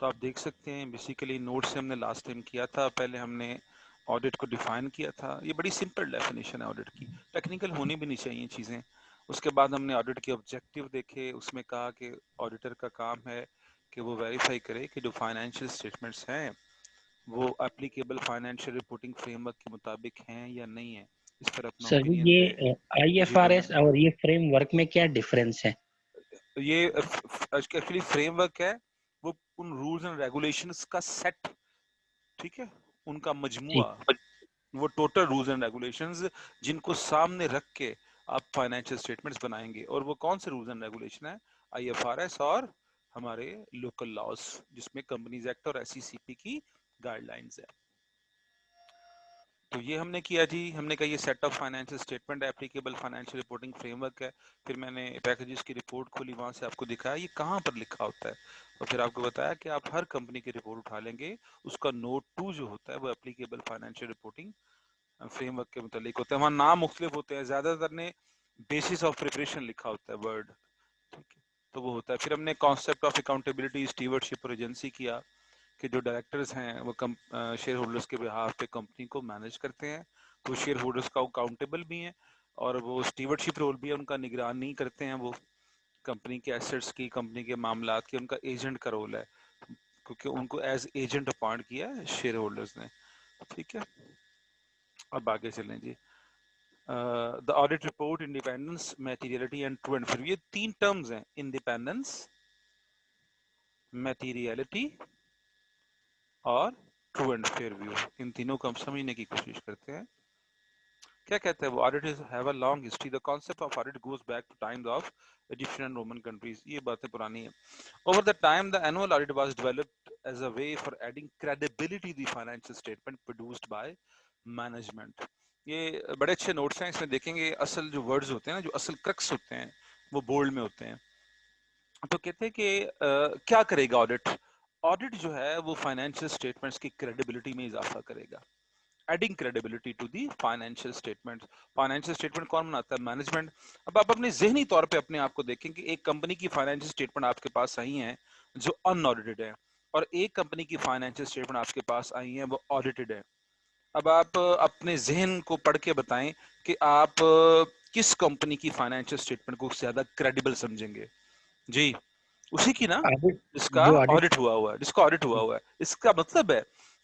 तो आप देख सकते हैं बेसिकली नोट से हमने लास्ट टाइम किया था, पहले हमने ऑडिट को डिफाइन किया था। ये बड़ी सिंपल डेफिनेशन है ऑडिट की, टेक्निकल होनी भी नहीं चाहिए चीज़ें। उसके बाद हमने ऑडिट के ऑब्जेक्टिव देखे, उसमें कहा कि ऑडिटर का काम है कि वो वेरीफाई करे कि जो फाइनेंशियल स्टेटमेंट्स हैं वो एप्लीकेबल फाइनेंशियल रिपोर्टिंग फ्रेमवर्क के मुताबिक हैं या नहीं है, इस पर अपना सर ओपिनियन दे। ये जी बोलें। आईएफआरएस और ये फ्रेमवर्क में क्या डिफरेंस है? ये एक्चुअली फ्रेमवर्क है, वो उन रूल्स एंड रेगुलेशंस का सेट, ठीक है, उनका जी। मजमुआ, वो टोटल रूल्स एंड रेगुलेशंस जिनको सामने रख के आप फाइनेंशियल स्टेटमेंट्स बनाएंगे। और वो कौन से रूल्स एंड रेगुलेशन है? आईएफआरएस और हमारे लोकल लॉज, जिसमें कंपनीज एक्ट और एसईसीपी की गाइडलाइंस है। तो ये हमने किया जी, हमने कहा ये set of financial statement applicable financial reporting framework है। फिर मैंने पैकेजेस की रिपोर्ट खोली, वहां से आपको दिखाया ये कहाँ पर लिखा होता है, और फिर आपको बताया कि आप हर कंपनी की रिपोर्ट उठा लेंगे, उसका नोट 2 जो होता है वो एप्लीकेबल फाइनेंशियल रिपोर्टिंग फ्रेमवर्क के मुतालिक होता है। वहाँ नाम मुख्तलिफ होते हैं, ज्यादातर ने बेसिस ऑफ प्रिपरेशन लिखा होता है वर्ड, ठीक है, तो वो होता है। फिर हमने कॉन्सेप्ट ऑफ अकाउंटेबिलिटी, स्टीवर्डशिप और एजेंसी किया कि जो डायरेक्टर्स हैं वो शेयर होल्डर्स के बिहाफ पे कंपनी को मैनेज करते हैं, तो शेयर होल्डर्स का अकाउंटेबल भी हैं, और वो स्टीवर्डशिप रोल भी है, उनका निगरानी करते हैं, वो कंपनी के एसेट्स की, कंपनी के मामलात की, उनका एजेंट का रोल है, क्योंकि उनको एज एजेंट अपॉइंट किया है शेयर होल्डर्स ने, ठीक है। अब आगे चलें जी। The audit report, independence, materiality and true and fair, ये 3 टर्म्स हैं, इंडिपेंडेंस, मैटीरियलिटी और ट्रू एंड फेयर व्यू। इन तीनों को हम समझने की कोशिश करते हैं। क्या कहते हैं वो? Audit is have a long history, the concept of audit goes back to times of Egyptian and Roman countries. ये बातें पुरानी है। Over the time the annual audit was developed as a way for adding credibility the financial statement produced by management. ये बड़े अच्छे notes हैं, इसमें देखेंगे असल जो वर्ड्स होते हैं ना, जो असल क्रक्स होते हैं, वो बोल्ड में होते हैं। तो कहते हैं कि क्या करेगा ऑडिट? ऑडिट जो है वो फाइनेंशियल स्टेटमेंट्स की क्रेडिबिलिटी में इजाफा करेगा, adding credibility to the financial statement. Financial statement कौन बनाता है? मैनेजमेंट। अब आप अपने जहनी तौर पे अपने आप को देखें कि एक कंपनी की फाइनेंशियल स्टेटमेंट आपके पास आई है जो अनऑडिटेड है, और एक कंपनी की फाइनेंशियल स्टेटमेंट आपके पास आई है वो ऑडिटेड है। अब आप अपने जहन को पढ़ के बताएं कि आप किस कंपनी की फाइनेंशियल स्टेटमेंट को ज्यादा क्रेडिबल समझेंगे? जी, उसी की ना, ऑडिट, जिसका जो ऑडिट। ऑडिट हुआ हुआ है, जिसका ऑडिट हुआ हुआ है। इसका मतलब है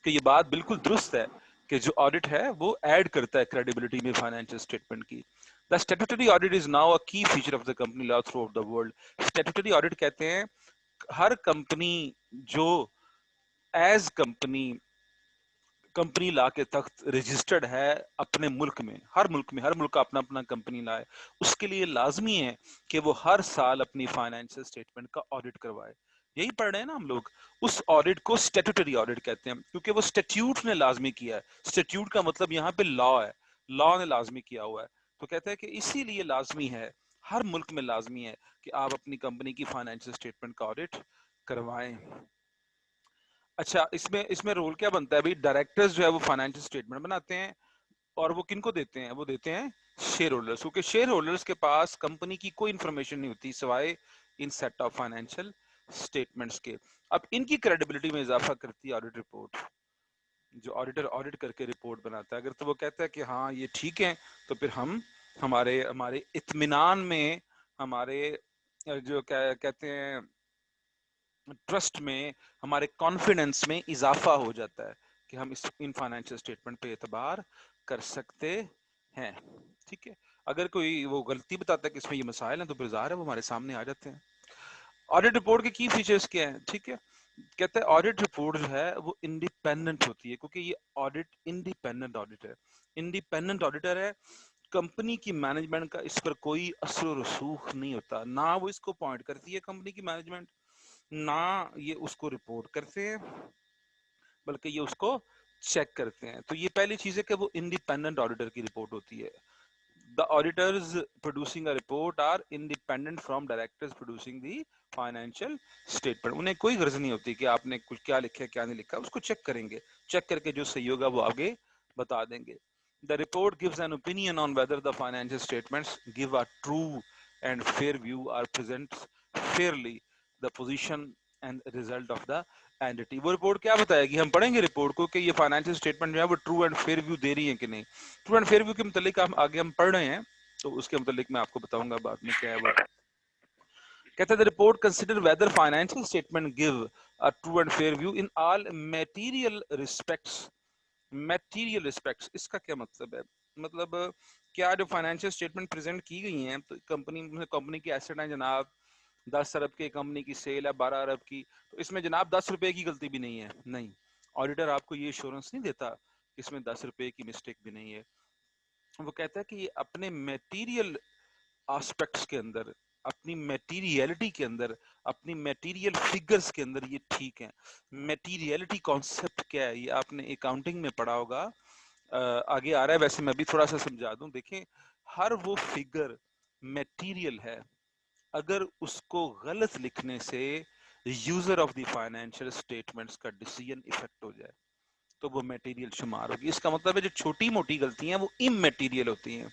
कि ये बात बिल्कुल दुरुस्त है कि जो ऑडिट है वो ऐड करता है क्रेडिबिलिटी में फाइनेंशियल स्टेटमेंट की। The statutory audit is now a key feature of the company law throughout the world. Statutory audit कहते हैं हर कंपनी जो एज कंपनी ला के तख्त रजिस्टर्ड है अपने मुल्क में, हर मुल्क में, हर मुल्क का अपना अपना कंपनी ला है, उसके लिए लाजमी है कि वो हर साल अपनी फाइनेंशियल स्टेटमेंट का ऑडिट करवाए। यही पढ़ रहे हैं ना हम लोग। उस ऑडिट को स्टैट्यूटरी ऑडिट कहते हैं, क्योंकि वो स्टैट्यूट ने लाजमी किया है। स्टैट्यूट का मतलब यहाँ पे लॉ है, लॉ ने लाजमी किया हुआ है। तो कहते हैं कि इसीलिए लाजमी है, हर मुल्क में लाजमी है कि आप अपनी कंपनी की फाइनेंशियल स्टेटमेंट का ऑडिट करवाएं। अच्छा, इसमें इसमें रोल क्या बनता है भाई? डायरेक्टर्स जो है वो फाइनेंशियल स्टेटमेंट बनाते हैं, और वो किनको देते हैं? वो देते हैं शेयर होल्डर्स, क्योंकि शेयर होल्डर्स के पास कंपनी की कोई इंफॉर्मेशन नहीं होती सिवाय इन सेट ऑफ फाइनेंशियल स्टेटमेंट्स के। अब इनकी क्रेडिबिलिटी में इजाफा करती है ऑडिट रिपोर्ट। जो ऑडिटर ऑडिट करके रिपोर्ट बनाता है, अगर तो वो कहता है कि हाँ ये ठीक है, तो फिर हम हमारे हमारे इत्मीनान में, हमारे जो कहते हैं ट्रस्ट में, हमारे कॉन्फिडेंस में इजाफा हो जाता है कि हम इस इन फाइनेंशियल स्टेटमेंट पे एतबार कर सकते हैं, ठीक है। अगर कोई वो गलती बताता है कि इसमें ये मसाइल हैं, तो फिर ज़ाहिर है वो हमारे सामने आ जाते हैं। ऑडिट रिपोर्ट के की फीचर्स क्या हैं? ठीक है, कहते हैं ऑडिट रिपोर्ट जो है वो इंडिपेंडेंट होती है, क्योंकि ये ऑडिट इंडिपेंडेंट ऑडिट है, इंडिपेंडेंट ऑडिटर है। कंपनी की मैनेजमेंट का इस पर कोई असर रसूख नहीं होता, ना वो इसको पॉइंट करती है कंपनी की मैनेजमेंट, ना ये उसको रिपोर्ट करते हैं, बल्कि ये उसको चेक करते हैं। तो ये पहली चीज है कि वो इंडिपेंडेंट ऑडिटर की रिपोर्ट होती है। The auditors producing a report are independent from directors producing the financial statement. उन्हें कोई गर्ज नहीं होती कि आपने कुछ क्या लिखा है क्या नहीं लिखा, उसको चेक करेंगे, चेक करके जो सही होगा वो आगे बता देंगे। The report gives an opinion on whether the financial statements give a true and fair view or present fairly the position and result of the entity. वो रिपोर्ट क्या बताएगी, हम पढ़ेंगे रिपोर्ट को कि ये फाइनेंशियल स्टेटमेंट जो है वो ट्रू एंड फेयर व्यू दे रही है कि नहीं। ट्रू एंड फेयर व्यू के मतलब हम आगे हम पढ़ रहे हैं, तो उसके मतलब मैं आपको बताऊंगा बाद में क्या है वो। कहते हैं report consider whether financial statement give a true and fair view in all material respects. Material respects इसका क्या मतलब है, मतलब क्या जो फाइनेंशियल स्टेटमेंट प्रेजेंट की गई हैं, तो कंपनी की एसेट है जनाब 10 अरब की, कंपनी की सेल है 12 अरब की, तो इसमें जनाब 10 रुपए की गलती भी नहीं है, नहीं। ऑडिटर आपको ये एश्योरेंस नहीं देता कि इसमें 10 रुपए की मिस्टेक भी नहीं है। वो कहता है कि अपने मटेरियल एस्पेक्ट्स के अंदर, अपनी मटेरियलिटी के अंदर, अपनी मटेरियल फिगर्स के अंदर ये ठीक है। मटेरियलिटी कॉन्सेप्ट क्या है, ये आपने अकाउंटिंग में पढ़ा होगा, आगे आ रहा है, वैसे मैं भी थोड़ा सा समझा दूं। देखें, हर वो फिगर मटेरियल है, अगर उसको गलत लिखने से user of the financial statements का डिसीजन इफेक्ट हो जाए तो वो मटेरियल शुमार होगी। इसका मतलब है जो छोटी मोटी गलतियां वो इमटेरियल होती हैं।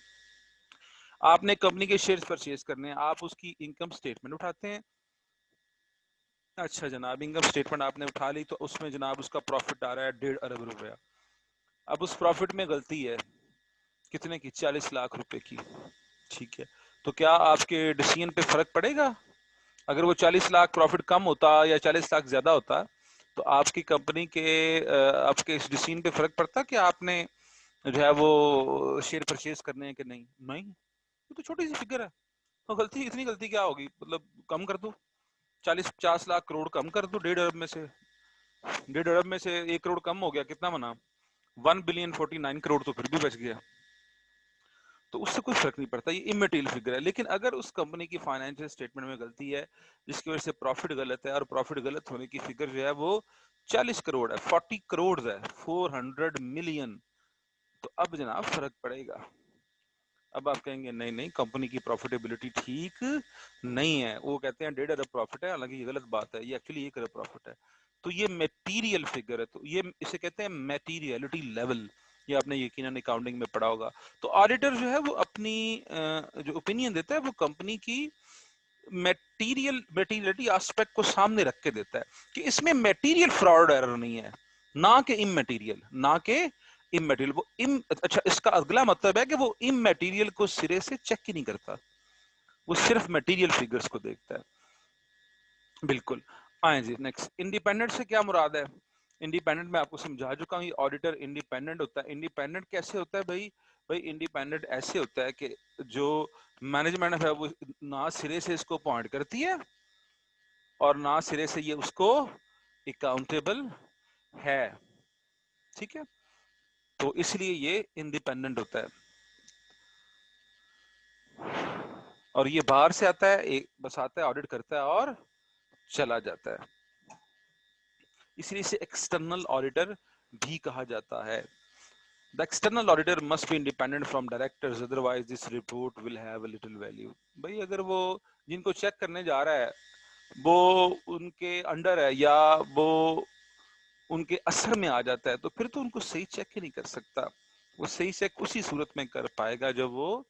आपने कंपनी के शेयर्स परचेज करने हैं, आप उसकी इनकम स्टेटमेंट उठाते हैं, अच्छा जनाब इनकम स्टेटमेंट आपने उठा ली, तो उसमें जनाब उसका प्रॉफिट आ रहा है 1.5 अरब रुपया। अब उस प्रॉफिट में गलती है कितने की, 40 लाख रुपए की, ठीक है। तो क्या आपके डिसीजन पे फर्क पड़ेगा? अगर वो 40 लाख प्रॉफिट कम होता या 40 लाख ज्यादा होता, तो आपकी कंपनी के आपके इस डिसीजन पे फर्क पड़ता कि आपने जो है वो शेयर परचेज करने हैं कि नहीं? नहीं, ये तो छोटी सी फिगर है, तो गलती, इतनी गलती क्या होगी, मतलब कम कर दो, 40-50 लाख करोड़ कम कर दो, 1.5 अरब में से, 1.5 अरब में से 1 करोड़ कम हो गया, कितना बना, 1,049,000,000 तो फिर भी बच गया, तो उससे कोई फर्क नहीं पड़ता, ये इमेटेरियल फिगर है। लेकिन अगर उस कंपनी की फाइनेंशियल स्टेटमेंट में गलती है जिसकी वजह से प्रॉफिट गलत है, और प्रॉफिट गलत होने की फिगर जो है वो 40 करोड़ है, 40 करोड़ है, 400 मिलियन, तो अब जनाब फर्क पड़ेगा। अब आप कहेंगे नहीं नहीं, कंपनी की प्रॉफिटेबिलिटी ठीक नहीं है, वो कहते हैं 1.5 अरब प्रॉफिट है, हालांकि ये गलत बात है, ये एक्चुअली 1 अरब प्रॉफिट है। तो ये मटेरियल फिगर है, तो ये इसे कहते हैं मटेरियलिटी लेवल, ये आपने यकीनन अकाउंटिंग में पढ़ा होगा। तो ऑडिटर जो है वो अपनी जो ओपिनियन देता है वो कंपनी की मटेरियलिटी एस्पेक्ट को सामने रख के देता है कि इसमें मटेरियल फ्रॉड एरर नहीं है, ना कि इमटेरियल, ना कि इमटेरियल। वो अच्छा, इसका अगला मतलब है कि वो इमटेरियल को सिरे से चेक ही नहीं करता, वो सिर्फ मटेरियल फिगर्स को देखता है। बिल्कुल। आए जी नेक्स्ट, इंडिपेंडेंट से क्या मुराद है? इंडिपेंडेंट मैं आपको समझा चुका हूँ, ये ऑडिटर इंडिपेंडेंट होता है। इंडिपेंडेंट कैसे होता है भाई? भाई इंडिपेंडेंट ऐसे होता है कि जो मैनेजमेंट है वो ना सिरे से इसको अपॉइंट करती है और ना सिरे से ये उसको अकाउंटेबल है, ठीक है, तो इसलिए ये इंडिपेंडेंट होता है। और ये बाहर से आता है, एक बस आता है, ऑडिट करता है और चला जाता है, इसलिए इसे एक्सटर्नल ऑडिटर भी कहा जाता है। The external auditor must be independent from directors, otherwise this report will have a little value. भाई अगर वो जिनको चेक करने जा रहा है वो उनके अंडर है या वो उनके असर में आ जाता है, तो फिर तो उनको सही चेक ही नहीं कर सकता। वो सही चेक उसी सूरत में कर पाएगा जब वो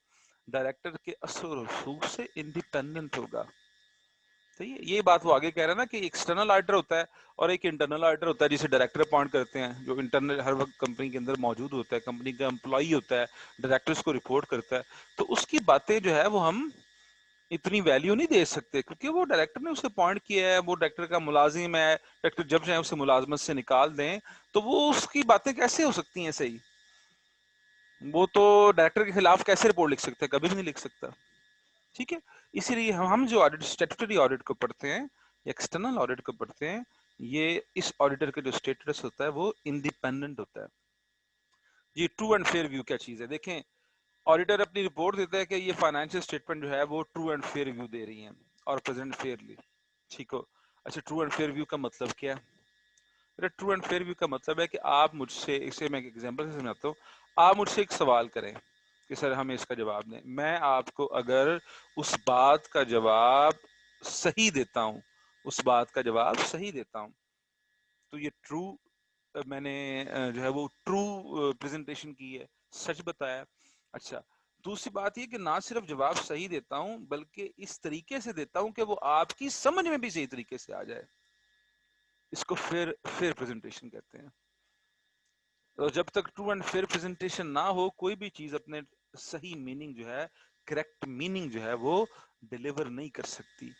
डायरेक्टर के असर और रसूख से इंडिपेंडेंट होगा। तो ये बात वो आगे कह रहा है ना कि एक्सटर्नल ऑडिटर होता है और एक इंटरनल ऑडिटर होता है जिसे डायरेक्टर अपॉइंट करते हैं, जो इंटरनल हर वक्त कंपनी के अंदर मौजूद होता है, कंपनी का एम्प्लॉई होता है, डायरेक्टर्स को रिपोर्ट करता है। तो उसकी बातें जो है वो हम इतनी वैल्यू नहीं दे सकते क्योंकि वो डायरेक्टर ने उसे अपॉइंट किया है, वो डायरेक्टर का मुलाजिम है, डायरेक्टर जब चाहे उसे मुलाजमत से निकाल दें, तो वो उसकी बातें कैसे हो सकती हैं सही? वो तो डायरेक्टर के खिलाफ कैसे रिपोर्ट लिख सकता है? कभी भी नहीं लिख सकता, ठीक है। इसीलिए हम जो ऑडिट, स्टैट्यूटरी ऑडिट को पढ़ते हैं, एक्सटर्नल ऑडिट को पढ़ते हैं, ये इस ऑडिटर का जो स्टेटस होता है वो इंडिपेंडेंट होता है। ये ट्रू एंड फेयर व्यू क्या चीज है? देखें, ऑडिटर अपनी रिपोर्ट देता है कि ये फाइनेंशियल स्टेटमेंट जो है वो ट्रू एंड फेयर व्यू दे रही है और प्रेजेंट फेयरली, ठीक हो। अच्छा, ट्रू एंड फेयर व्यू का मतलब क्या है? ट्रू एंड फेयर व्यू का मतलब है कि आप मुझसे, इसे मैं एक एग्जांपल से समझाता हूँ, आप मुझसे एक सवाल करें कि सर हमें इसका जवाब दें, मैं आपको अगर उस बात का जवाब सही देता हूं, उस बात का जवाब सही देता हूं, तो ये ट्रू, मैंने जो है वो ट्रू प्रेजेंटेशन की है, सच बताया। अच्छा, दूसरी बात ये कि ना सिर्फ जवाब सही देता हूं बल्कि इस तरीके से देता हूं कि वो आपकी समझ में भी सही तरीके से आ जाए। اس کو فیئر پریزنٹیشن کہتے ہیں. تو جب تک ٹرو اینڈ فیئر پریزنٹیشن نہ ہو کوئی بھی چیز اپنے صحیح میننگ جو ہے کریکٹ میننگ جو ہے وہ ڈیلیور نہیں کر سکتی.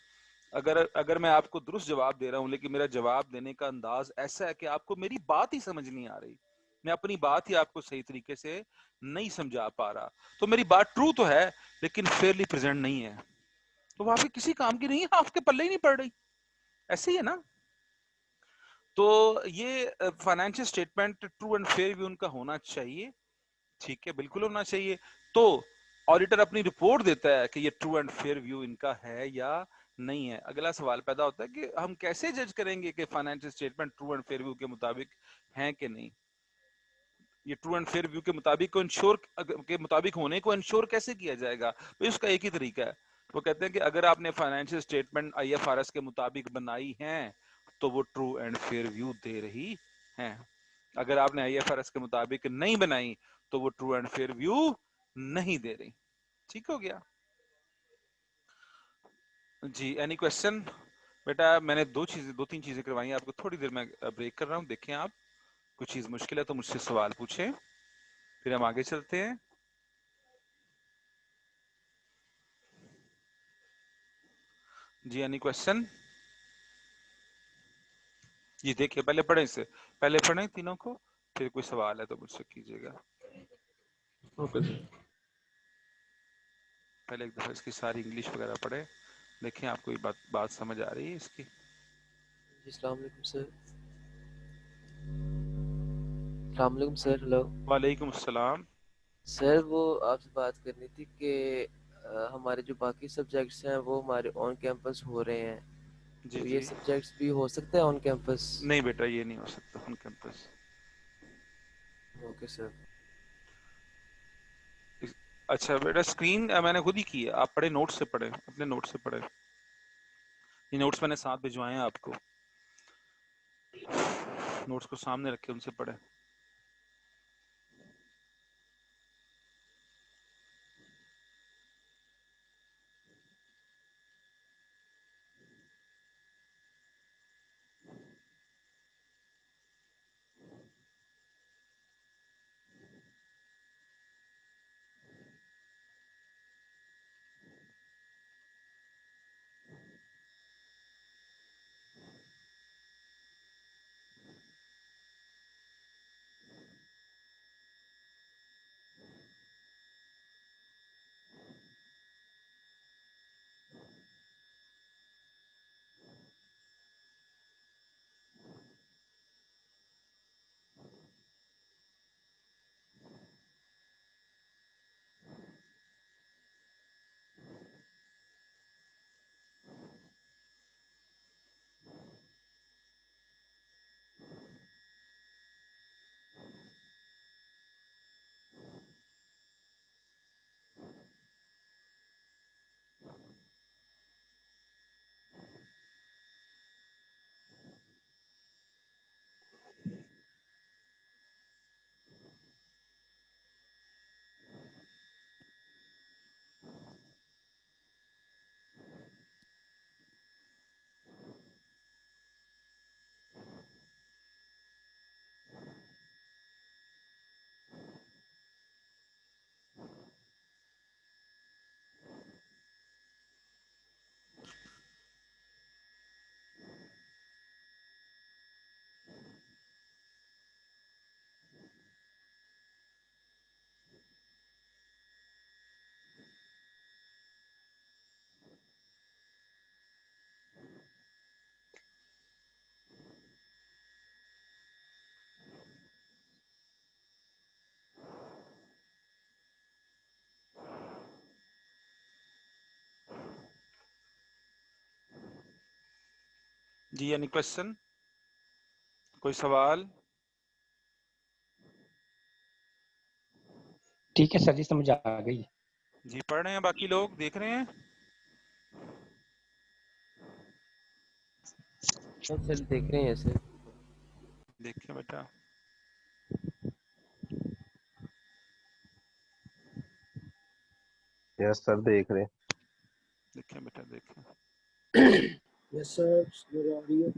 اگر میں آپ کو درست جواب دے رہا ہوں لیکن میرا جواب دینے کا انداز ایسا ہے کہ آپ کو میری بات ہی سمجھ نہیں آ رہی, میں اپنی بات ہی آپ کو صحیح طریقے سے نہیں سمجھا پا رہا, تو میری بات ٹرو تو ہے لیکن فیئرلی پریزنٹ نہیں ہے, تو وہ آپ کے کسی کام کی نہیں ہے, آپ کے پلے ہی نہیں پڑ رہی. ایسے ہی ہے نا. تو یہ financial statement true and fair view ان کا ہونا چاہیے, ٹھیک ہے, بالکل ہونا چاہیے. تو آڈیٹر اپنی رپورٹ دیتا ہے کہ یہ ٹرو اینڈ فیئر ویو ان کا ہے یا نہیں ہے. اگلا سوال پیدا ہوتا ہے کہ ہم کیسے جج کریں گے کہ financial statement true and fair view کے مطابق ہیں کہ نہیں. یہ ٹرو اینڈ فیئر ویو کے مطابق کو انشور کے مطابق ہونے کو انشور کیسے کیا جائے گا؟ اس کا ایک ہی طریقہ ہے, وہ کہتے ہیں کہ اگر آپ نے financial statement I F R S کے مطابق بنائی ہیں تو وہ ٹرو اینڈ فیئر ویو دے رہی ہیں. اگر آپ نے آئی ایف آر ایس کے مطابق نہیں بنائی تو وہ ٹرو اینڈ فیئر ویو نہیں دے رہی. ٹھیک ہو گیا جی. Any question? بیٹا میں نے دو تین چیزیں کروائی ہیں آپ کو, تھوڑی دیر میں بریک کر رہا ہوں, دیکھیں آپ کچھ چیز مشکل ہے تو مجھ سے سوال پوچھیں, پھر ہم آگے چلتے ہیں. جی اینی کوشچن؟ جی دیکھیے پہلے پڑھیں اسے, پہلے پڑھیں تینوں کو, پھر کوئی سوال ہے تو مجھ سے کیجیے گا. Okay sir. پہلے ایک دفعہ اس کی ساری انگلش وغیرہ پڑھیں, دیکھیں آپ کو یہ بات سمجھ آ رہی ہے اس کی. السلام علیکم سر. السلام علیکم سر. ہلو. وعلیکم السلام. سر وہ آپ سے بات کرنی تھی کہ ہمارے جو باقی سبجیکٹس ہیں وہ ہمارے آن کیمپس ہو رہے ہیں, جی تو یہ جی سبجیکٹس بھی ہو سکتے ہیں آن کیمپس؟ نہیں بیٹا یہ نہیں ہو سکتا آن کیمپس. Okay sir. اچھا بیٹا اسکرین میں نے خود ہی کی ہے, آپ پڑھیں نوٹ سے پڑھیں, اپنے نوٹ سے پڑھیں. یہ نوٹس میں نے ساتھ بھجوائے ہیں آپ کو, نوٹس کو سامنے رکھے ان سے پڑھیں. جی اینی کوشچن, کوئی سوال؟ ٹھیک ہے سر جی, سمجھ آ گئی. جی پڑھ رہے ہیں باقی لوگ, دیکھ رہے ہیں؟ سر دیکھ رہے ہیں سر. دیکھیں بیٹا. یس سر دیکھ رہے. دیکھیں بیٹا دیکھیں. یس سر, نظر آ رہی ہے.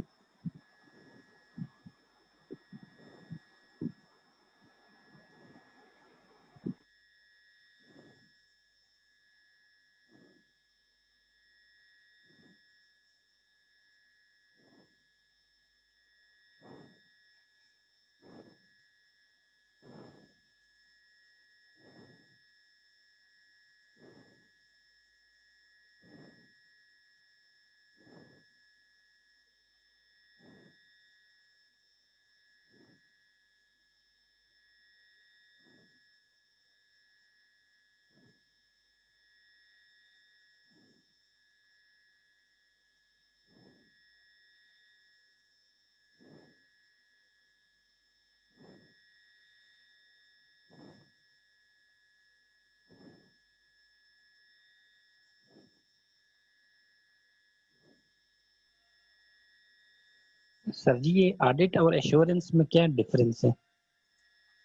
سر جی یہ آڈٹ اور ایشورنس میں کیا ڈفرینس ہے؟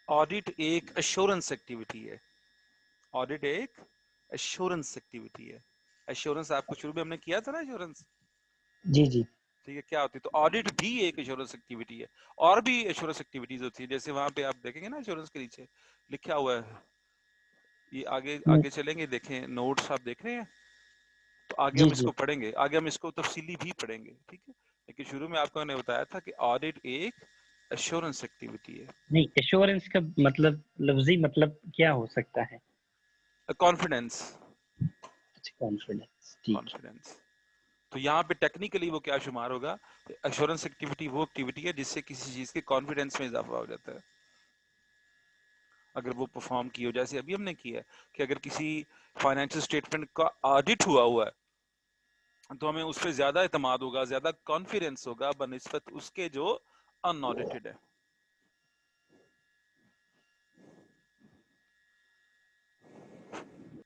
آڈٹ ایک ایشورنس ایکٹیویٹی ہے. آڈٹ ایک ایشورنس ایکٹیویٹی ہے. ایشورنس آپ کو شروع میں ہم نے کیا تھا نا, ایشورنس, جی جی ٹھیک ہے, کیا ہوتی ہے. تو آڈٹ بھی ایک ایشورنس ایکٹیویٹی ہے. اور بھی ایشورنس ایکٹیویٹیز ہوتی ہے, جیسے وہاں پہ آپ دیکھیں گے نا ایشورنس کے نیچے لکھا ہوا ہے, یہ آگے آگے چلیں گے, دیکھیں نوٹس آپ دیکھ رہے ہیں, تو آگے جی ہم اس جی کو پڑھیں گے, آگے ہم اس کو تفصیلی بھی پڑھیں گے, ٹھیک ہے. لیکن شروع میں آپ کو میں نے بتایا تھا کہ آڈٹ ایک ایشورنس ایکٹیویٹی ہے. نہیں, ایشورنس کا مطلب لفظی مطلب کیا ہو سکتا ہے؟ کانفیڈینس. اچھا, کانفیڈنس, ٹھیک. کانفیڈینس. تو یہاں پہ ٹیکنیکلی وہ کیا شمار ہوگا؟ ایشورنس ایکٹیویٹی وہ ایکٹیویٹی ہے جس سے کسی چیز کے کانفیڈینس میں اضافہ ہو جاتا ہے اگر وہ پرفارم کی ہو. جیسے ابھی ہم نے کیا ہے کہ اگر کسی فائنینشل اسٹیٹمنٹ کا آڈٹ ہوا ہے تو ہمیں اس پہ زیادہ اعتماد ہوگا, زیادہ کانفیڈینس ہوگا بنسبت اس کے جو ان آڈیٹڈ ہے.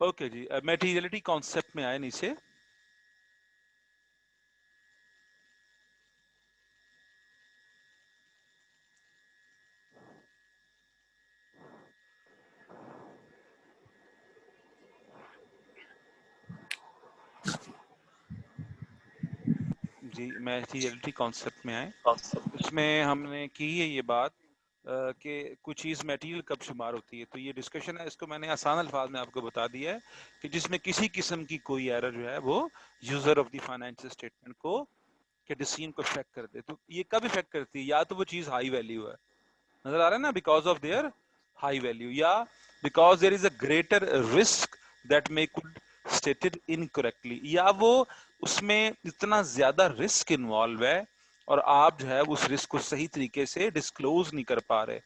اوکے جی, میٹیریلٹی کانسیپٹ میں آئے نیچے. جی, میٹیریلٹی کانسیپٹ میں آئے. اس میں ہم نے کی ہے یہ بات کہ کچھ چیز میٹیریل کب شمار ہوتی ہے. تو یہ ڈسکشن ہے, اس کو میں نے آسان الفاظ میں آپ کو بتا دیا ہے کہ جس میں کسی قسم کی کوئی ایرر جو ہے وہ user of the financial statement کو کہ ڈیسیژن کو افیکٹ کر دے. تو یہ کب افیکٹ کرتی ہے؟ یا تو وہ چیز ہائی ویلیو ہے, نظر آ رہا ہے نا, because of their high value, یا because there is a greater risk that may could stated incorrectly, یا وہ اس میں اتنا زیادہ رسک انوالو ہے اور آپ جو ہے اس رسک کو صحیح طریقے سے ڈسکلوز نہیں کر پا رہے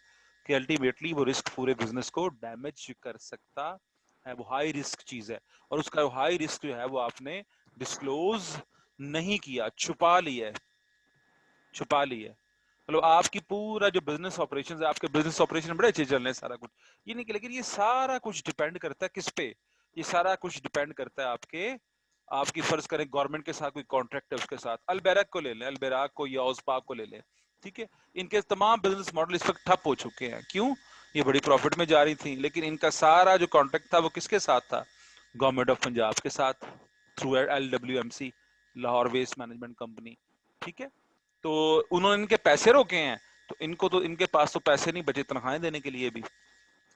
کہ الٹیمیٹلی وہ رسک پورے بزنس کو ڈیمیج کر سکتا ہے. وہ ہائی رسک چیز ہے اور اس کا ہائی رسک جو ہے وہ آپ نے ڈسکلوز نہیں کیا, چھپا لیا ہے, چھپا لیا ہے. مطلب آپ کی پورا جو بزنس آپریشن ہے, آپ کے بزنس آپریشن بڑے اچھے چل رہے ہیں سارا کچھ, یہ نہیں کہ, لیکن یہ سارا کچھ ڈیپینڈ کرتا ہے کس پہ؟ یہ سارا کچھ ڈیپینڈ کرتا ہے آپ کی فرض کریں گورنمنٹ کے ساتھ کوئی کانٹریکٹ ہے, اس کے ساتھ البیرک کو لے لیں, البیراک کو یا اوزپاک کو لے لیں, ٹھیک ہے. ان کے تمام بزنس ماڈل اس وقت ٹھپ ہو چکے ہیں. کیوں؟ یہ بڑی پروفٹ میں جا رہی تھیں, لیکن ان کا سارا جو کانٹریکٹ تھا وہ کس کے ساتھ تھا؟ گورنمنٹ آف پنجاب کے ساتھ through LWMC, Lahore waste management company, ٹھیک ہے. تو انہوں نے ان کے پیسے روکے ہیں, تو ان کے پاس تو پیسے نہیں بچے تنخواہیں دینے کے لیے بھی.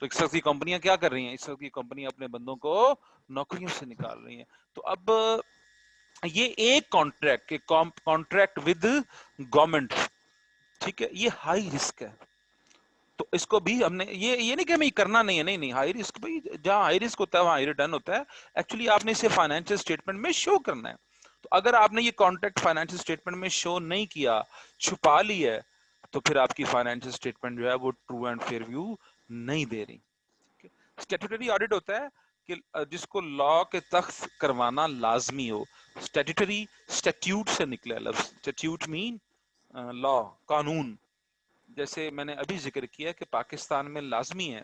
تو اس وقت کی کمپنیاں کیا کر رہی ہیں؟ اس وقت کی کمپنیاں اپنے بندوں کو نوکریوں سے نکال رہی ہیں. تو اب یہ ایک کانٹریکٹ ود گورنمنٹ, ٹھیک ہے, یہ ہائی رسک ہے. تو اس کو بھی ہم نے یہ نہیں کہ ہمیں کرنا نہیں ہے, نہیں, ہائی رسک بھائی, جہاں ہائی رسک ہوتا ہے وہاں ہائی ریٹرن ہوتا ہے. ایکچولی آپ نے اسے فائنینشل اسٹیٹمنٹ میں شو کرنا ہے. تو اگر آپ نے یہ کانٹریکٹ فائنینشل اسٹیٹمنٹ میں شو نہیں کیا, چھپا لی ہے, تو پھر آپ کی فائنینشل اسٹیٹمنٹ جو ہے وہ ٹرو اینڈ فیئر ویو نہیں دے رہی. اسٹیٹوٹری آڈٹ ہوتا ہے کہ جس کو لا کے تحت کروانا لازمی ہو. اسٹیٹوٹری اسٹیٹیوٹ سے نکلا لفظ, اسٹیٹیوٹ مین لا, قانون. جیسے میں نے ابھی ذکر کیا کہ پاکستان میں لازمی ہے,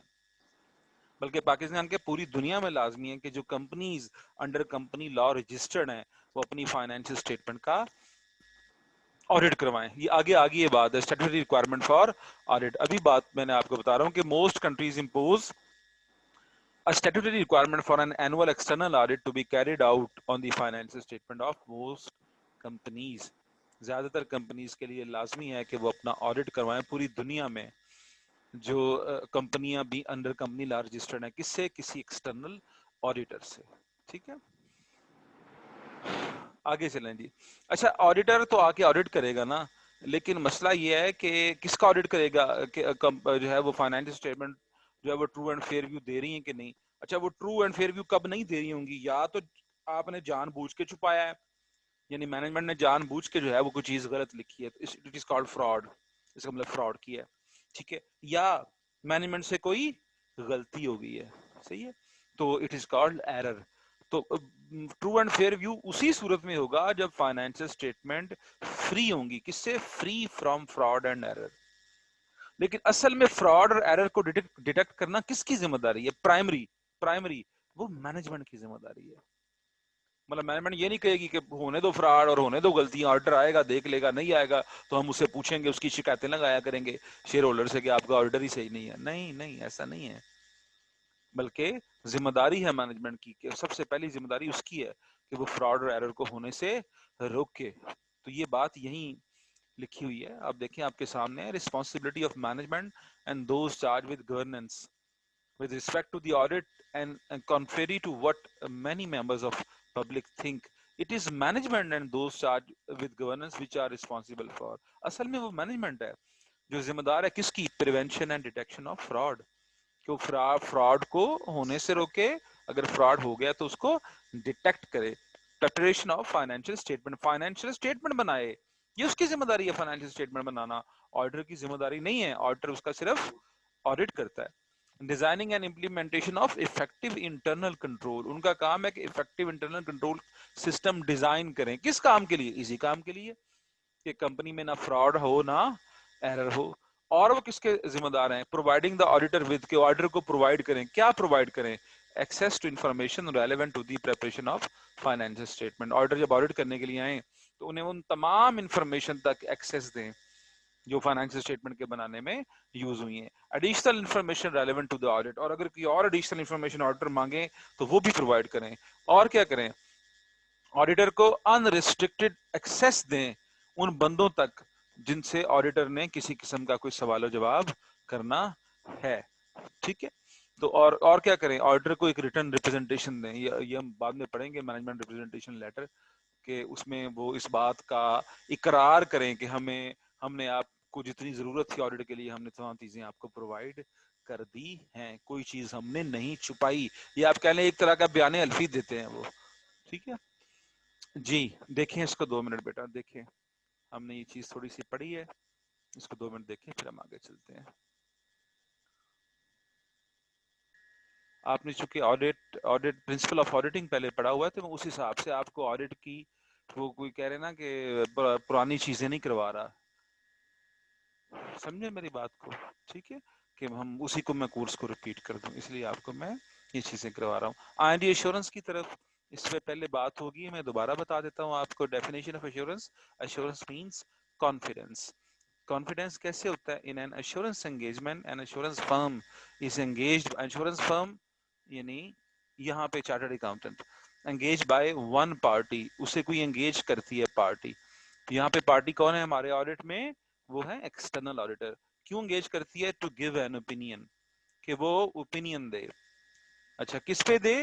بلکہ پاکستان کے پوری دنیا میں لازمی ہے کہ جو کمپنیز انڈر کمپنی لا رجسٹرڈ ہیں وہ اپنی فائنینشل اسٹیٹمنٹ کا آڈٹ کروائیں. یہ آگے یہ بات ہے اسٹیٹوٹری ریکوائرمنٹ فار آڈٹ. ابھی بات میں نے آپ کو بتا رہا ہوں کہ most countries impose a statutory requirement for an annual external audit to be carried out on the financial statement of most companies. زیادہ تر کمپنیز کے لیے لازمی ہے کہ وہ اپنا آڈٹ کروائیں پوری دنیا میں جو کمپنیاں بھی انڈر کمپنی لا رجسٹرڈ ہیں. کس سے؟ کسی ایکسٹرنل آڈیٹر سے, ٹھیک ہے. آگے چلیں جی. اچھا, آڈیٹر تو آ کے آڈٹ کرے گا نا, لیکن مسئلہ یہ ہے کہ کس کا آڈٹ کرے گا کہ جو ہے وہ فائنینشل اسٹیٹمنٹ جو ہے وہ ٹرو اینڈ فیئر ویو دے رہی ہیں کہ نہیں. اچھا, وہ ٹرو اینڈ فیئر ویو کب نہیں دے رہی ہوں گی؟ یا تو آپ نے جان بوجھ کے چھپایا ہے, یعنی مینجمنٹ نے جان بوجھ کے جو ہے وہ کوئی چیز غلط لکھی ہے, اٹ از کالڈ فراڈ, اس کا مطلب فراڈ کیا ہے, ٹھیک ہے. یا مینجمنٹ سے کوئی غلطی ہو گئی ہے, صحیح ہے, تو اٹ از کالڈ ایرر. تو ٹرو اینڈ فیئر ویو اسی صورت میں ہوگا جب فائنینشل اسٹیٹمنٹ فری ہوں گی. کس سے؟ Free from fraud and error. لیکن اصل میں فراڈ اور ایرر کو ڈیٹیکٹ کرنا کس کی ذمہ داری ہے؟ پرائمری وہ مینجمنٹ کی ذمہ داری ہے. مطلب مینجمنٹ یہ نہیں کہے گی کہ ہونے دو فراڈ اور ہونے دو غلطیاں، آڈیٹر آئے گا دیکھ لے گا، نہیں آئے گا تو ہم اسے پوچھیں گے، اس کی شکایتیں لگایا کریں گے شیئر ہولڈر سے کہ آپ کا آڈیٹر ہی صحیح نہیں ہے. نہیں نہیں، ایسا نہیں ہے. بلکہ ذمہ داری ہے مینجمنٹ کی کہ سب سے پہلی ذمہ داری اس کی ہے کہ وہ فراڈ اور ایرر کو ہونے سے روکے. تو یہ بات یہیں لکھی ہوئی ہے، آپ دیکھیں آپ کے سامنے ہے. Responsibility of management and those charge with governance with respect to the audit, and contrary to what many members of public think, it is management and those charged with governance which are responsible for. اصل میں وہ management ہے جو ذمہ دار ہے کس کی؟ Prevention and detection of fraud, کہ فراڈ کو ہونے سے روکے، اگر فراڈ ہو گیا تو اس کو ڈیٹیکٹ کرے. Preparation of financial statement, financial statement بنائے، یہ اس کی ذمہ داری ہے فائنینشیل اسٹیٹمنٹ بنانا، آڈیٹر کی ذمہ داری نہیں ہے. آڈیٹر اس کا صرف آڈٹ کرتا ہے. Designing and implementation of effective internal control, ان کا کام ہے کہ effective internal control system design کریں. کس کام کے لیے؟ اسی کام کے لیے کہ کمپنی میں نہ فراڈ ہو نہ ایرر ہو. اور وہ کس کے ذمہ دار ہیں؟ پرووائڈنگ دا آڈیٹر ود، کہ آڈیٹر کو پرووائڈ کریں. کیا پرووائڈ کریں؟ Access to information relevant to the preparation of financial statement. Auditor جب آڈٹ کرنے کے لیے آئیں تو انہیں ان تمام انفارمیشن تک ایکسیس دیں جو فائنینشیل اسٹیٹمنٹ کے بنانے میں یوز ہوئی ہیں. Additional information relevant to the audit, اور اگر کوئی اور ایڈیشنل انفارمیشن آڈیٹر مانگیں تو وہ بھی پرووائڈ کریں. اور کیا کریں؟ آڈیٹر کو ان ریسٹرکٹیڈ ایکسیس دیں ان بندوں تک جن سے آڈیٹر نے کسی قسم کا کوئی سوال و جواب کرنا ہے. ٹھیک ہے. تو اور کیا کریں؟ آڈیٹر کو ایک ریٹن ریپرزنٹیشن دیں. یہ ہم بعد میں پڑھیں گے، مینجمنٹ ریپرزنٹیشن لیٹر، کہ اس میں وہ اس بات کا اقرار کریں کہ ہم نے آپ کو جتنی ضرورت تھی آڈیٹ کے لیے ہم نے تمام چیزیں آپ کو پرووائڈ کر دی ہیں، کوئی چیز ہم نے نہیں چھپائی. یہ آپ کہہ لیں ایک طرح کا بیان الفی دیتے ہیں وہ. ٹھیک ہے جی. دیکھیں اس کو 2 منٹ بیٹا، دیکھیں ہم نے یہ چیز تھوڑی سی پڑھی ہے، اس کو 2 منٹ دیکھیں پھر ہم آگے چلتے ہیں. آپ نے چونکہ آڈٹ پرنسپل آف آڈیٹنگ پہلے پڑھا ہوا ہے تو میں اس حساب سے آپ کو آڈٹ کی، وہ کوئی کہہ رہے نا کہ پرانی چیزیں نہیں کروا رہا، سمجھے میری بات کو؟ ٹھیک ہے کہ ہم اسی کو میں کورس کو ریپیٹ کر دوں، اس لیے آپ کو میں یہ چیزیں کروا رہا ہوں. آئیڈی ایشورنس کی طرف اس سے پہلے بات ہوگی، میں دوبارہ بتا دیتا ہوں آپ کو. Definition of assurance, assurance means confidence. Confidence کیسے ہوتا ہے؟ In an assurance engagement, an assurance firm is engaged. Assurance firm یعنی یہاں پہ chartered accountant engage by one party, اسے کوئی انگیج کرتی ہے پارٹی. یہاں پہ پارٹی کون ہے ہمارے آڈٹ میں؟ وہ ہے ایکسٹرنل آڈیٹر. کیوں انگیج کرتی ہے؟ ٹو گیو این اوپینین، کہ وہ اوپینین دے. اچھا کس پہ دے؟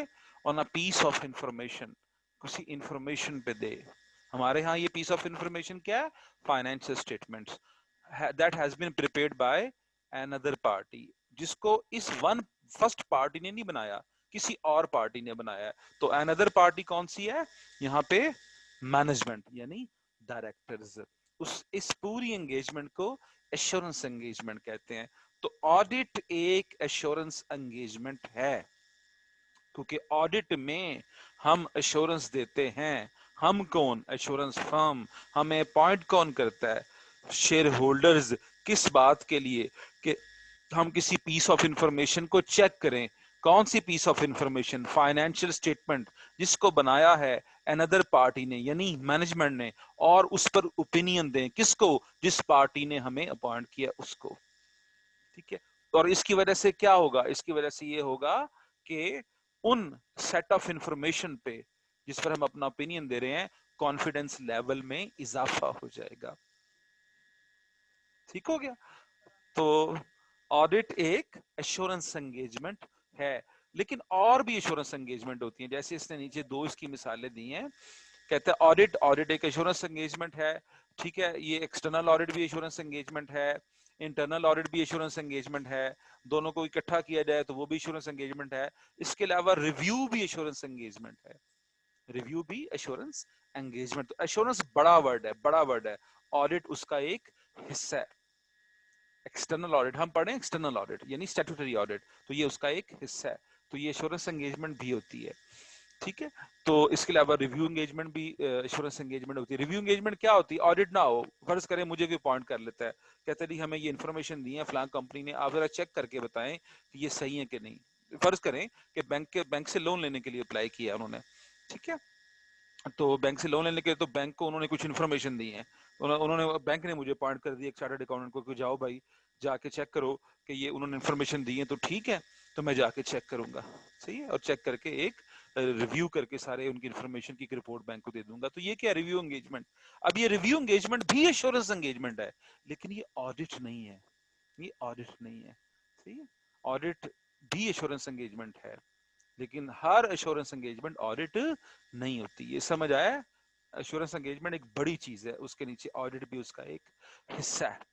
آن اے پیس آف انفارمیشن، کسی انفارمیشن پہ دے. ہمارے ہاں یہ پیس آف انفارمیشن کیا ہے؟ Financial statements that has been prepared by another party، جس کو اس ون فرسٹ پارٹی نے نہیں بنایا، کسی اور پارٹی نے بنایا ہے. تو another پارٹی کون سی ہے یہاں پہ؟ مینجمنٹ یعنی ڈائریکٹرز. اس پوری انگیجمنٹ کو ایشورنس انگیجمنٹ کہتے ہیں. تو آڈٹ ایک ایشورنس انگیجمنٹ ہے، کیونکہ آڈٹ میں ہم ایشورنس دیتے ہیں. ہم کون؟ ایشورنس فرم. ہمیں اپوائنٹ کون کرتا ہے؟ Share holders. کس بات کے لیے؟ کہ ہم کسی پیس آف انفارمیشن کو چیک کریں. کون سی پیس آف انفارمیشن؟ فائنینشیل اسٹیٹمنٹ، جس کو بنایا ہے another پارٹی نے یعنی مینجمنٹ نے، اور اس پر اوپینین دیں. کس کو؟ جس پارٹی نے ہمیں اپوائنٹ کیا اس کو. ٹھیک ہے. اور اس کی وجہ سے کیا ہوگا؟ اس کی وجہ سے یہ ہوگا کہ ان سیٹ آف انفارمیشن پہ جس پر ہم اپنا اوپینین دے رہے ہیں، کانفیڈنس لیول میں اضافہ ہو جائے گا. ٹھیک ہو گیا؟ تو آڈٹ ایک ایشورنس انگیجمنٹ ہے. لیکن اور بھی ایشورنس انگیجمنٹ ہوتی ہیں، جیسے اس نے نیچے 2 اس کی مثالیں دی ہیں. کہتے ہیں آڈٹ ایک ایشورنس انگیجمنٹ ہے. ٹھیک ہے. یہ ایکسٹرنل آڈٹ بھی ایشورنس انگیجمنٹ ہے، انٹرنل آڈٹ بھی ایشورنس انگیجمنٹ ہے. دونوں کو اکٹھا کیا جائے تو وہ بھی ایشورنس انگیجمنٹ ہے. اس کے علاوہ ریویو بھی ایشورنس انگیجمنٹ ہے. ریویو بھی ایشورنس انگیجمنٹ. ایشورنس بڑا ورڈ ہے، بڑا ورڈ ہے. آڈٹ اس کا ایک حصہ ہے. ایکسٹرنل آڈٹ ہم پڑھیں، ایکسٹرنل آڈٹ یعنی اسٹیٹوٹری آڈٹ، تو یہ اس کا ایک حصہ ہے. تو یہ ایشورنس انگیجمنٹ بھی ہوتی ہے. ٹھیک ہے. تو اس کے علاوہ ریویو انگیجمنٹ بھی ایشورنس انگیجمنٹ ہوتی ہے. ریویو انگیجمنٹ کیا ہوتی ہے؟ آڈٹ نہ ہو، فرض کریں مجھے کوئی پوائنٹ کر لیتا ہے، کہتے ہیں ہمیں یہ انفارمیشن دی ہے فلاں کمپنی نے، آپ ذرا چیک کر کے بتائیں کہ یہ صحیح ہے کہ نہیں. فرض کریں کہ بینک سے لون لینے کے لیے اپلائی کیا انہوں نے. ٹھیک ہے. تو بینک سے لون لینے کے تو بینک کو انہوں نے کچھ انفارمیشن دی ہے، انہوں نے بینک نے مجھے اپوائنٹ کر دیا ایک چارٹرڈ اکاؤنٹنٹ کو کہ جاؤ بھائی جا کے چیک کرو کہ یہ انہوں نے انفارمیشن دی ہے تو ٹھیک ہے، تو میں جا کے چیک کروں گا، صحیح ہے، اور چیک کر کے ایک ریویو کر کے سارے ان کی انفارمیشن کی رپورٹ بینک کو دے دوں گا. تو یہ کیا ریویو انگیجمنٹ. اب یہ ریویو انگیجمنٹ بھی ایشورنس انگیجمنٹ ہے، لیکن یہ آڈٹ نہیں ہے، یہ آڈٹ نہیں ہے، صحیح ہے. آڈٹ بھی ایشورنس انگیجمنٹ ہے، لیکن ہر ایشورنس انگیجمنٹ آڈٹ نہیں ہوتی. یہ سمجھ آیا؟ ایشورنس انگیجمنٹ ایک بڑی چیز ہے، اس کے نیچے آڈٹ بھی اس کا ایک حصہ ہے.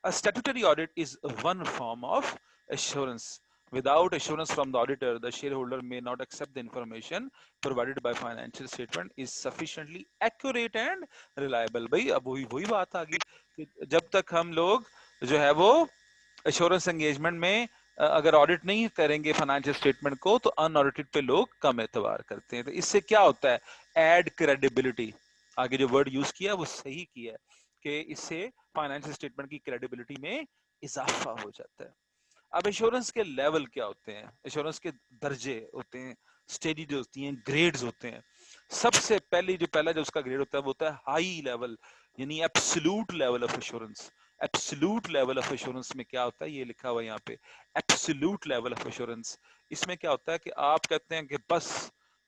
A statutory audit is one form of assurance. Without assurance from the auditor, the shareholder may not accept the information provided by financial statement is sufficiently accurate and reliable. بھائی اب وہی بات آ گئی کہ جب تک ہم لوگ جو ہے وہ ایشورنس انگیجمنٹ میں اگر آڈٹ نہیں کریں گے فائنینشیل اسٹیٹمنٹ کو تو ان آڈیٹڈ پہ لوگ کم اعتبار کرتے ہیں. تو اس سے کیا ہوتا ہے؟ Add credibility. آگے جو ورڈ یوز کیا وہ صحیح کیا ہے کہ اس سے فائنینشیل اسٹیٹمنٹ کی کریڈیبلٹی میں اضافہ ہو جاتا ہے. اب ایشورنس کے لیول کیا ہوتے ہیں؟ ایشورنس کے درجے ہوتے ہیں، سٹیجز ہوتی ہیں، گریڈز ہوتے ہیں. سب سے پہلا جو اس کا گریڈ ہوتا ہے وہ ہوتا ہے ہائی لیول، یعنی absolute level of assurance. Absolute level of assurance میں کیا ہوتا ہے؟ یہ لکھا ہوا یہاں پہ ایبسولوٹ لیول آف ایشورنس. اس میں کیا ہوتا ہے کہ آپ کہتے ہیں کہ بس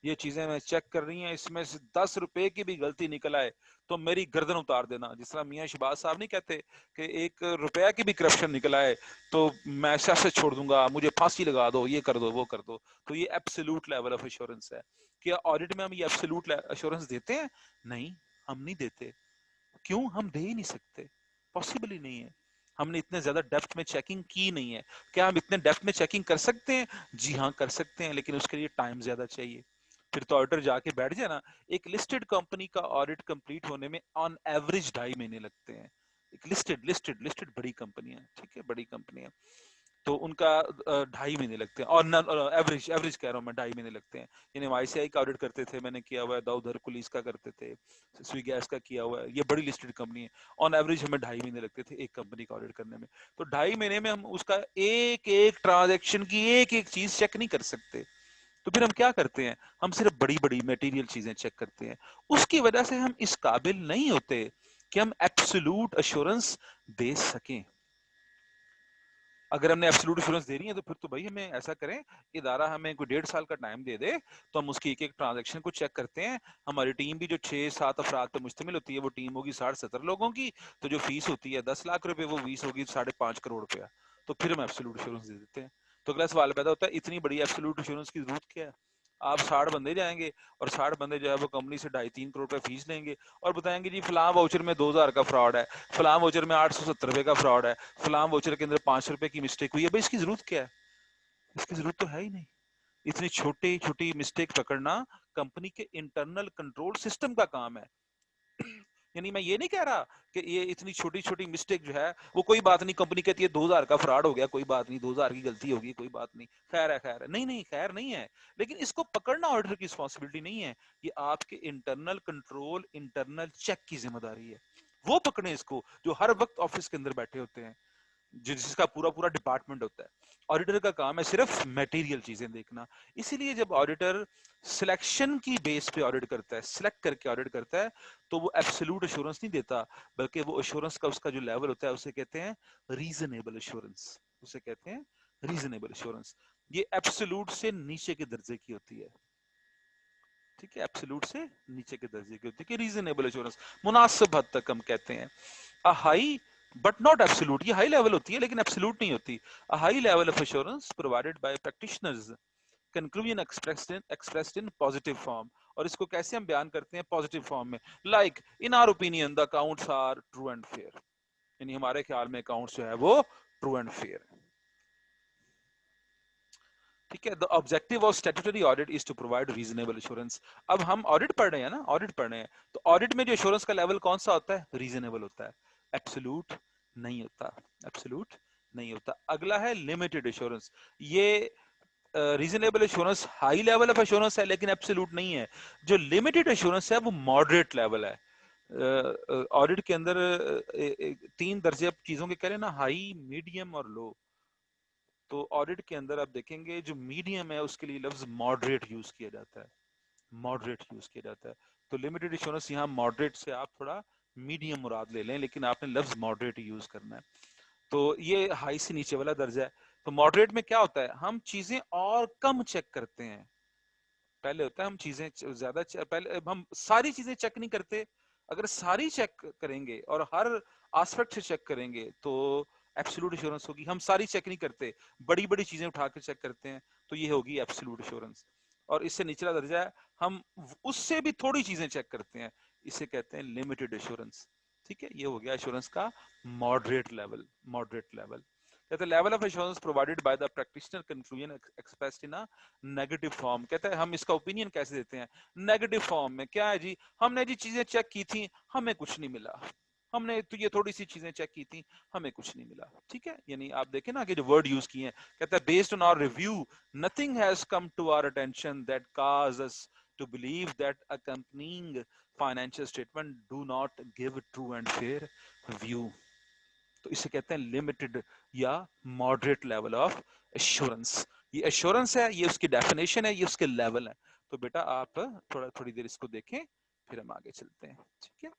یہ چیزیں میں چیک کر رہی ہیں، اس میں سے 10 روپے کی بھی غلطی نکل آئے تو میری گردن اتار دینا. جس طرح میاں شہباز صاحب نہیں کہتے کہ 1 روپیہ کی بھی کرپشن نکل آئے تو میں سیاست چھوڑ دوں گا، مجھے پھانسی لگا دو، یہ کر دو وہ کر دو. تو یہ ایبسولوٹ لیول آف ایشورنس ہے. کیا آڈٹ میں ہم یہ ایبسولوٹ ایشورنس دیتے ہیں؟ نہیں، ہم نہیں دیتے. کیوں؟ ہم دے ہی نہیں سکتے، پاسبل ہی نہیں ہے. ہم نے اتنے زیادہ ڈیپتھ میں چیکنگ کی نہیں ہے. کیا ہم اتنے ڈیپتھ میں چیکنگ کر سکتے ہیں؟ جی ہاں کر سکتے ہیں، لیکن اس کے لیے ٹائم زیادہ چاہیے. پھر تو آڈیٹر جا کے بیٹھ جائے نا. ایک لسٹڈ کمپنی کا آڈٹ کمپلیٹ ہونے میں آن ایوریج 2.5 مہینے لگتے ہیں. ایک لسٹڈ بڑی کمپنی ہے، ٹھیک ہے، بڑی کمپنی ہے تو ان کا 2.5 مہینے لگتے ہیں. اور ایوریج کہہ رہا ہوں میں 2.5 مہینے لگتے ہیں. یعنی ہم ICI کا آڈٹ کرتے تھے، میں نے کیا ہوا ہے، داؤد ہرکولیس کا کرتے تھے، سوئی گیس کا کیا ہوا ہے. یہ بڑی لسٹڈ کمپنی ہے. آن ایوریج ہمیں 2.5 مہینے لگتے تھے ایک کمپنی کا آڈٹ کرنے میں. تو 2.5 مہینے میں ہم اس کا ایک ایک ٹرانزیکشن کی ایک ایک چیز چیک نہیں کر سکتے. تو پھر ہم کیا کرتے ہیں؟ ہم صرف بڑی بڑی میٹیریل چیزیں چیک کرتے ہیں. اس کی وجہ سے ہم اس قابل نہیں ہوتے کہ ہم ایبسولوٹ ایشورنس دے سکیں. اگر ہم نے ایبسولوٹ ایشورنس دینی ہے تو پھر تو بھائی ہمیں ایسا کریں، ادارہ ہمیں کوئی 1.5 سال کا ٹائم دے دے تو ہم اس کی ایک ایک ٹرانزیکشن کو چیک کرتے ہیں. ہماری ٹیم بھی جو 6-7 افراد پہ مشتمل ہوتی ہے وہ ٹیم ہوگی 60-70 لوگوں کی، تو جو فیس ہوتی ہے 10 لاکھ روپے وہ فیس ہوگی 5.5 کروڑ روپیہ. تو پھر ہم ایبسولوٹ ایشورنس دے دیتے ہیں. تو اگلا سوال پیدا ہوتا ہے اتنی بڑی ایبسولوٹ ایشورنس کی ضرورت کیا ہے؟ آپ 60 بندے جائیں گے اور 60 بندے جو ہے وہ کمپنی سے 2.5-3 کروڑ روپے فیس لیں گے اور بتائیں گے جی فلاں واؤچر میں 2,000 کا فراڈ ہے، فلاں واؤچر میں 870 روپے کا فراڈ ہے، فلاں واؤچر کے اندر 5 روپے کی مسٹیک ہوئی ہے. بھائی اس کی ضرورت کیا ہے؟ اس کی ضرورت تو ہے ہی نہیں. اتنی چھوٹی چھوٹی مسٹیک پکڑنا کمپنی کے انٹرنل کنٹرول سسٹم کا کام ہے. یعنی میں یہ نہیں کہہ رہا کہ یہ اتنی چھوٹی چھوٹی مسٹیک جو ہے وہ کوئی بات نہیں، کمپنی کہتی ہے 2,000 کا فراڈ ہو گیا، کوئی بات نہیں، 2,000 کی غلطی ہوگی، کوئی بات نہیں، خیر ہے. نہیں خیر نہیں ہے، لیکن اس کو پکڑنا آڈیٹر کی رسپانسبلٹی نہیں ہے. یہ آپ کے انٹرنل کنٹرول، انٹرنل چیک کی ذمہ داری ہے. وہ پکڑیں اس کو جو ہر وقت آفس کے اندر بیٹھے ہوتے ہیں، جس کا پورا ڈپارٹمنٹ ہوتا ہے. آڈیٹر کا کام ہے صرف میٹیریل چیزیں دیکھنا. اسی لیے جب آڈیٹر سلیکشن کی بیس پہ آڈٹ کرتا ہے، سلیکٹ کر کے آڈٹ کرتا ہے، تو وہ ایبسولوٹ ایشورنس نہیں دیتا، بلکہ وہ ایشورنس کا اس کا جو لیول ہوتا ہے اسے کہتے ہیں ریزنیبل ایشورنس. اسے کہتے ہیں ریزنیبل ایشورنس. یہ ایبسولوٹ سے نیچے کے درجے کی ہوتی ہے. ٹھیک ہے، ایبسولوٹ سے نیچے کے درجے کی ہوتی ہے کہ ریزنیبل ایشورنس، مناسب حد تک ہم کہتے ہیں. High but not absolute. یہ ہائی لیول ہوتی ہے لیکن ایبسولوٹ نہیں ہوتی. High level of assurance provided by practitioners, conclusion expressed in positive form. اور اس کو کیسے ہم بیان کرتے ہیں؟ پوزیٹیو فارم میں. Like in our opinion the accounts are true and fair. یعنی ہمارے خیال میں اکاؤنٹس جو ہے وہ ٹرو اینڈ فیئر. ٹھیک ہے. The objective of statutory audit is to provide reasonable assurance. اب ہم آڈٹ پڑھ رہے ہیں نا، آڈٹ پڑھ رہے ہیں تو آڈٹ میں جو ایشورنس کا لیول کون سا ہوتا ہے؟ ریزنیبل ہوتا ہے، ایبسولوٹ نہیں ہوتا. ایبسولوٹ نہیں ہوتا. اگلا ہے لمیٹڈ ایشورنس. یہ reasonable assurance high level of assurance ہے لیکن ایبسولوٹ نہیں ہے. جو لمیٹڈ ایشورنس ہے وہ ماڈریٹ لیول ہے. آڈٹ کے اندر 3 درجے چیزوں کے کہہ رہے ہیں نا، ہائی، میڈیم اور لو. تو آڈٹ کے اندر آپ دیکھیں گے جو میڈیم ہے اس کے لیے لفظ ماڈریٹ یوز کیا جاتا ہے. ماڈریٹ یوز کیا جاتا ہے. تو لمیٹڈ ایشورنس یہاں ماڈریٹ سے آپ تھوڑا میڈیم مراد لے لیں, لیکن آپ نے لفظ ماڈریٹ یوز کرنا ہے. تو یہ ہائی سے نیچے والا درجہ ہے. تو ماڈریٹ میں کیا ہوتا ہے, ہم چیزیں اور کم چیک کرتے ہیں. پہلے ہوتا ہے ہم چیزیں زیادہ پہلے ہم ساری چیزیں چیک نہیں کرتے. اگر ساری چیک کریں گے اور ہر آسپیکٹ سے چیک کریں گے تو ایبسولوٹ ایشورنس ہوگی. ہم ساری چیک نہیں کرتے, بڑی بڑی چیزیں اٹھا کے چیک کرتے ہیں, تو یہ ہوگی ایبسولوٹ ایشورنس. اور اس سے نچلا درجہ ہے ہم اس سے بھی تھوڑی چیزیں چیک کرتے ہیں, اسے کہتے ہیں لمیٹڈ ایشورنس. ٹھیک ہے, یہ ہو گیا ایشورنس کا ماڈریٹ لیول. ماڈریٹ لیول کہتے ہیں level of assurance provided by the practitioner conclusion expressed in negative form. کہتا ہے ہم اس کا اوپینین کیسے دیتے ہیں, نیگیٹو فارم میں. کیا ہے جی, ہم نے جی چیزیں چیک کی تھیں, ہمیں کچھ نہیں ملا. ہم نے تو یہ تھوڑی سی چیزیں چیک کی تھیں, ہمیں کچھ نہیں ملا. ٹھیک ہے, یعنی آپ دیکھیں نا کہ جو ورڈ یوز کیے ہیں, کہتا ہے based on our review nothing has come to our attention that cause us to believe that accompanying financial statement do not give true and fair view. تو اسے کہتے ہیں لمیٹڈ یا ماڈریٹ لیول آف ایشورنس. یہ assurance ہے, یہ اس کی definition ہے, یہ اس کے لیول ہے. تو بیٹا آپ تھوڑی دیر اس کو دیکھیں, پھر ہم آگے چلتے ہیں. ٹھیک ہے,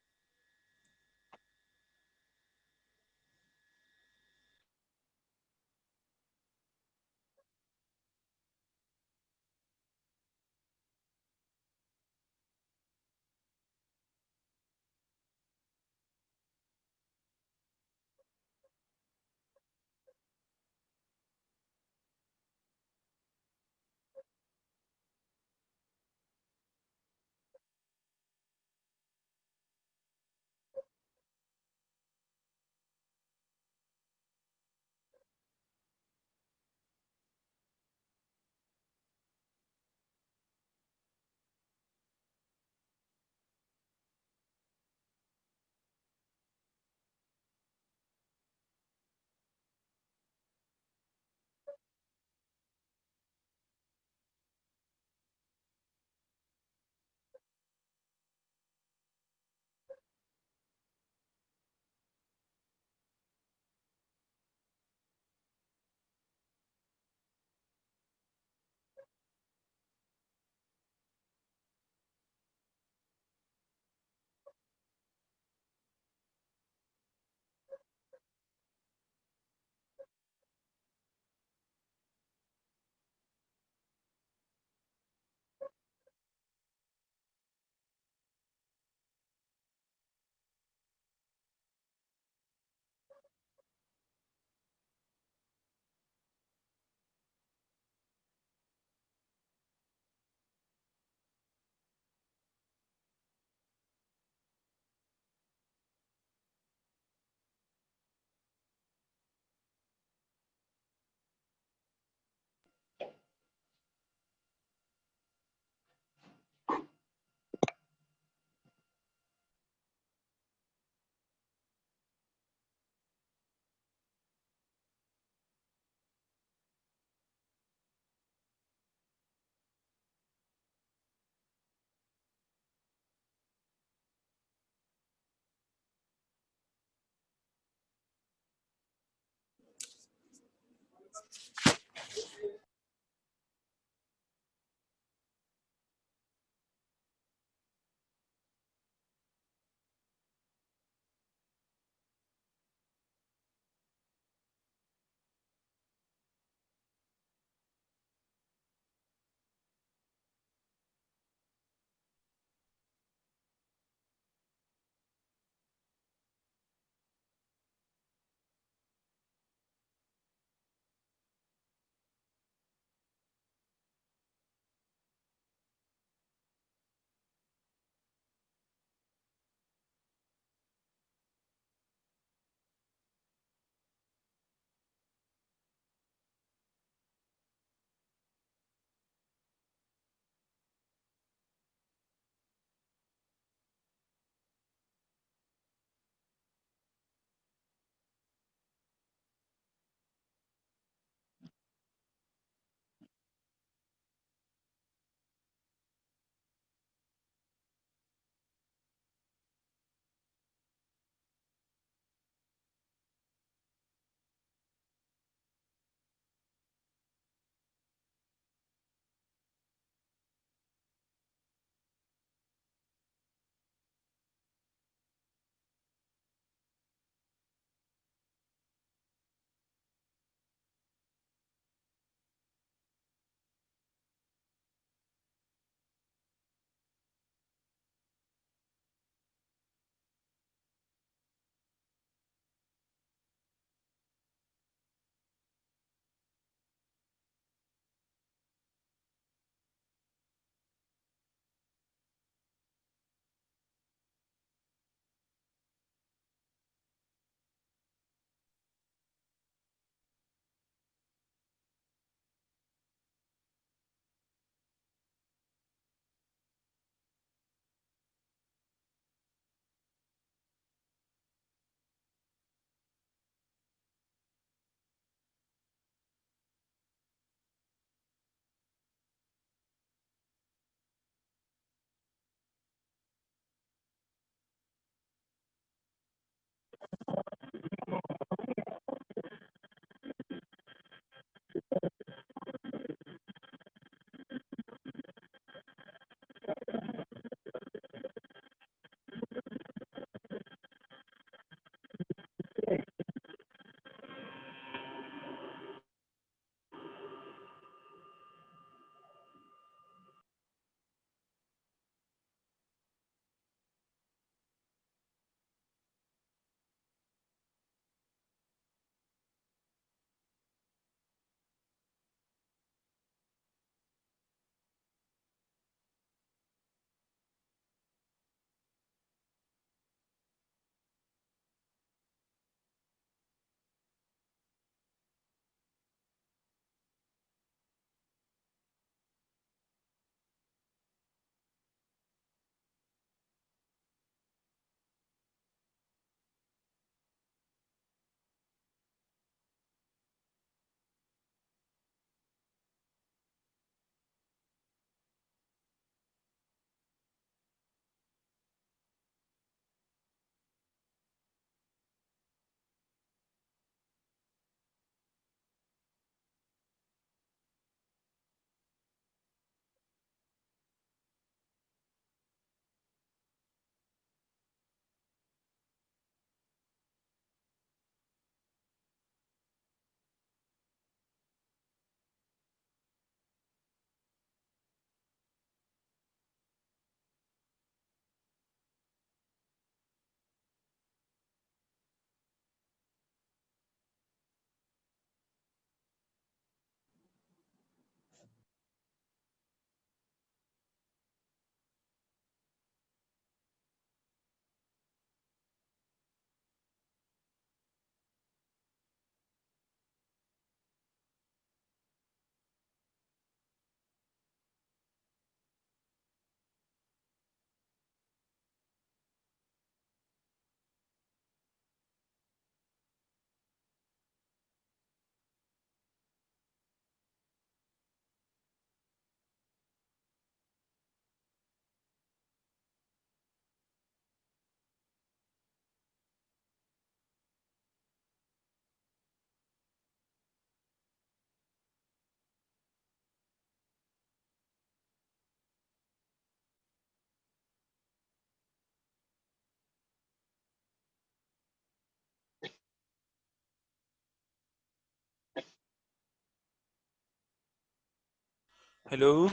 हेलो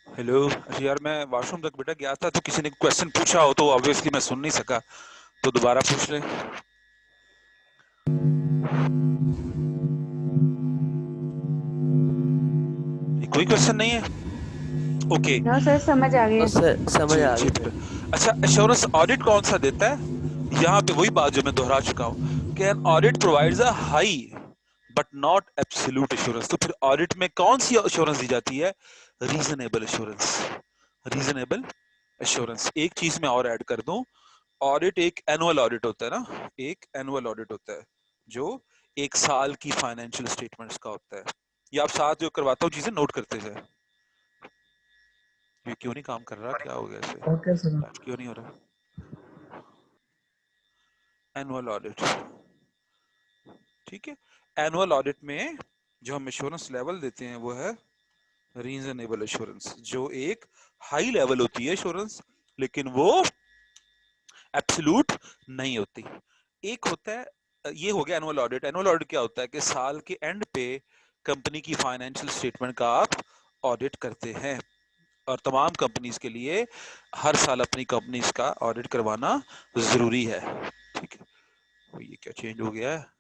हेलो। अच्छा यार, मैं वॉशरूम तक बेटा गया था, तो किसी ने क्वेश्चन पूछा हो तो ऑब्वियसली मैं सुन नहीं सका, तो दोबारा पूछ ले। कोई क्वेश्चन नहीं है? ओके। नो सर, समझ आ गया। समझ जी आ जी गई बेटा। सर। अच्छा, एश्योरेंस ऑडिट कौन सा देता है? यहाँ पे वही बात जो मैं दोहरा चुका हूँ कि an audit provides a high but not absolute assurance. तो फिर ऑडिट में कौन सी एश्योरेंस दी जाती है? Reasonable assurance. Reasonable assurance. एक चीज मैं और ऐड कर दूं, ऑडिट एक एनुअल ऑडिट होता है ना, एक एनुअल ऑडिट होता है जो एक साल की फाइनेंशियल स्टेटमेंट्स का होता है। ये आप साथ जो करवाता हूँ चीजें नोट करते जाए। ये क्यों नहीं काम कर रहा, क्या हो गया इसे? Okay sir. लाइव क्यों नहीं हो रहा? एनुअल ऑडिट, ठीक है। एनुअल ऑडिट में जो हम एश्योरेंस लेवल देते हैं वो है रीजनेबल एश्योरेंस, जो एक हाई लेवल होती है एश्योरेंस, लेकिन वो एब्सोल्यूट नहीं होती। एक होता है, ये हो गया एनुअल ऑडिट। एनुअल ऑडिट क्या होता है कि साल के एंड पे कंपनी की फाइनेंशियल स्टेटमेंट का आप ऑडिट करते हैं, और तमाम कंपनीज के लिए हर साल अपनी कंपनीज का ऑडिट करवाना जरूरी है, ठीक है। ये क्या चेंज हो गया है?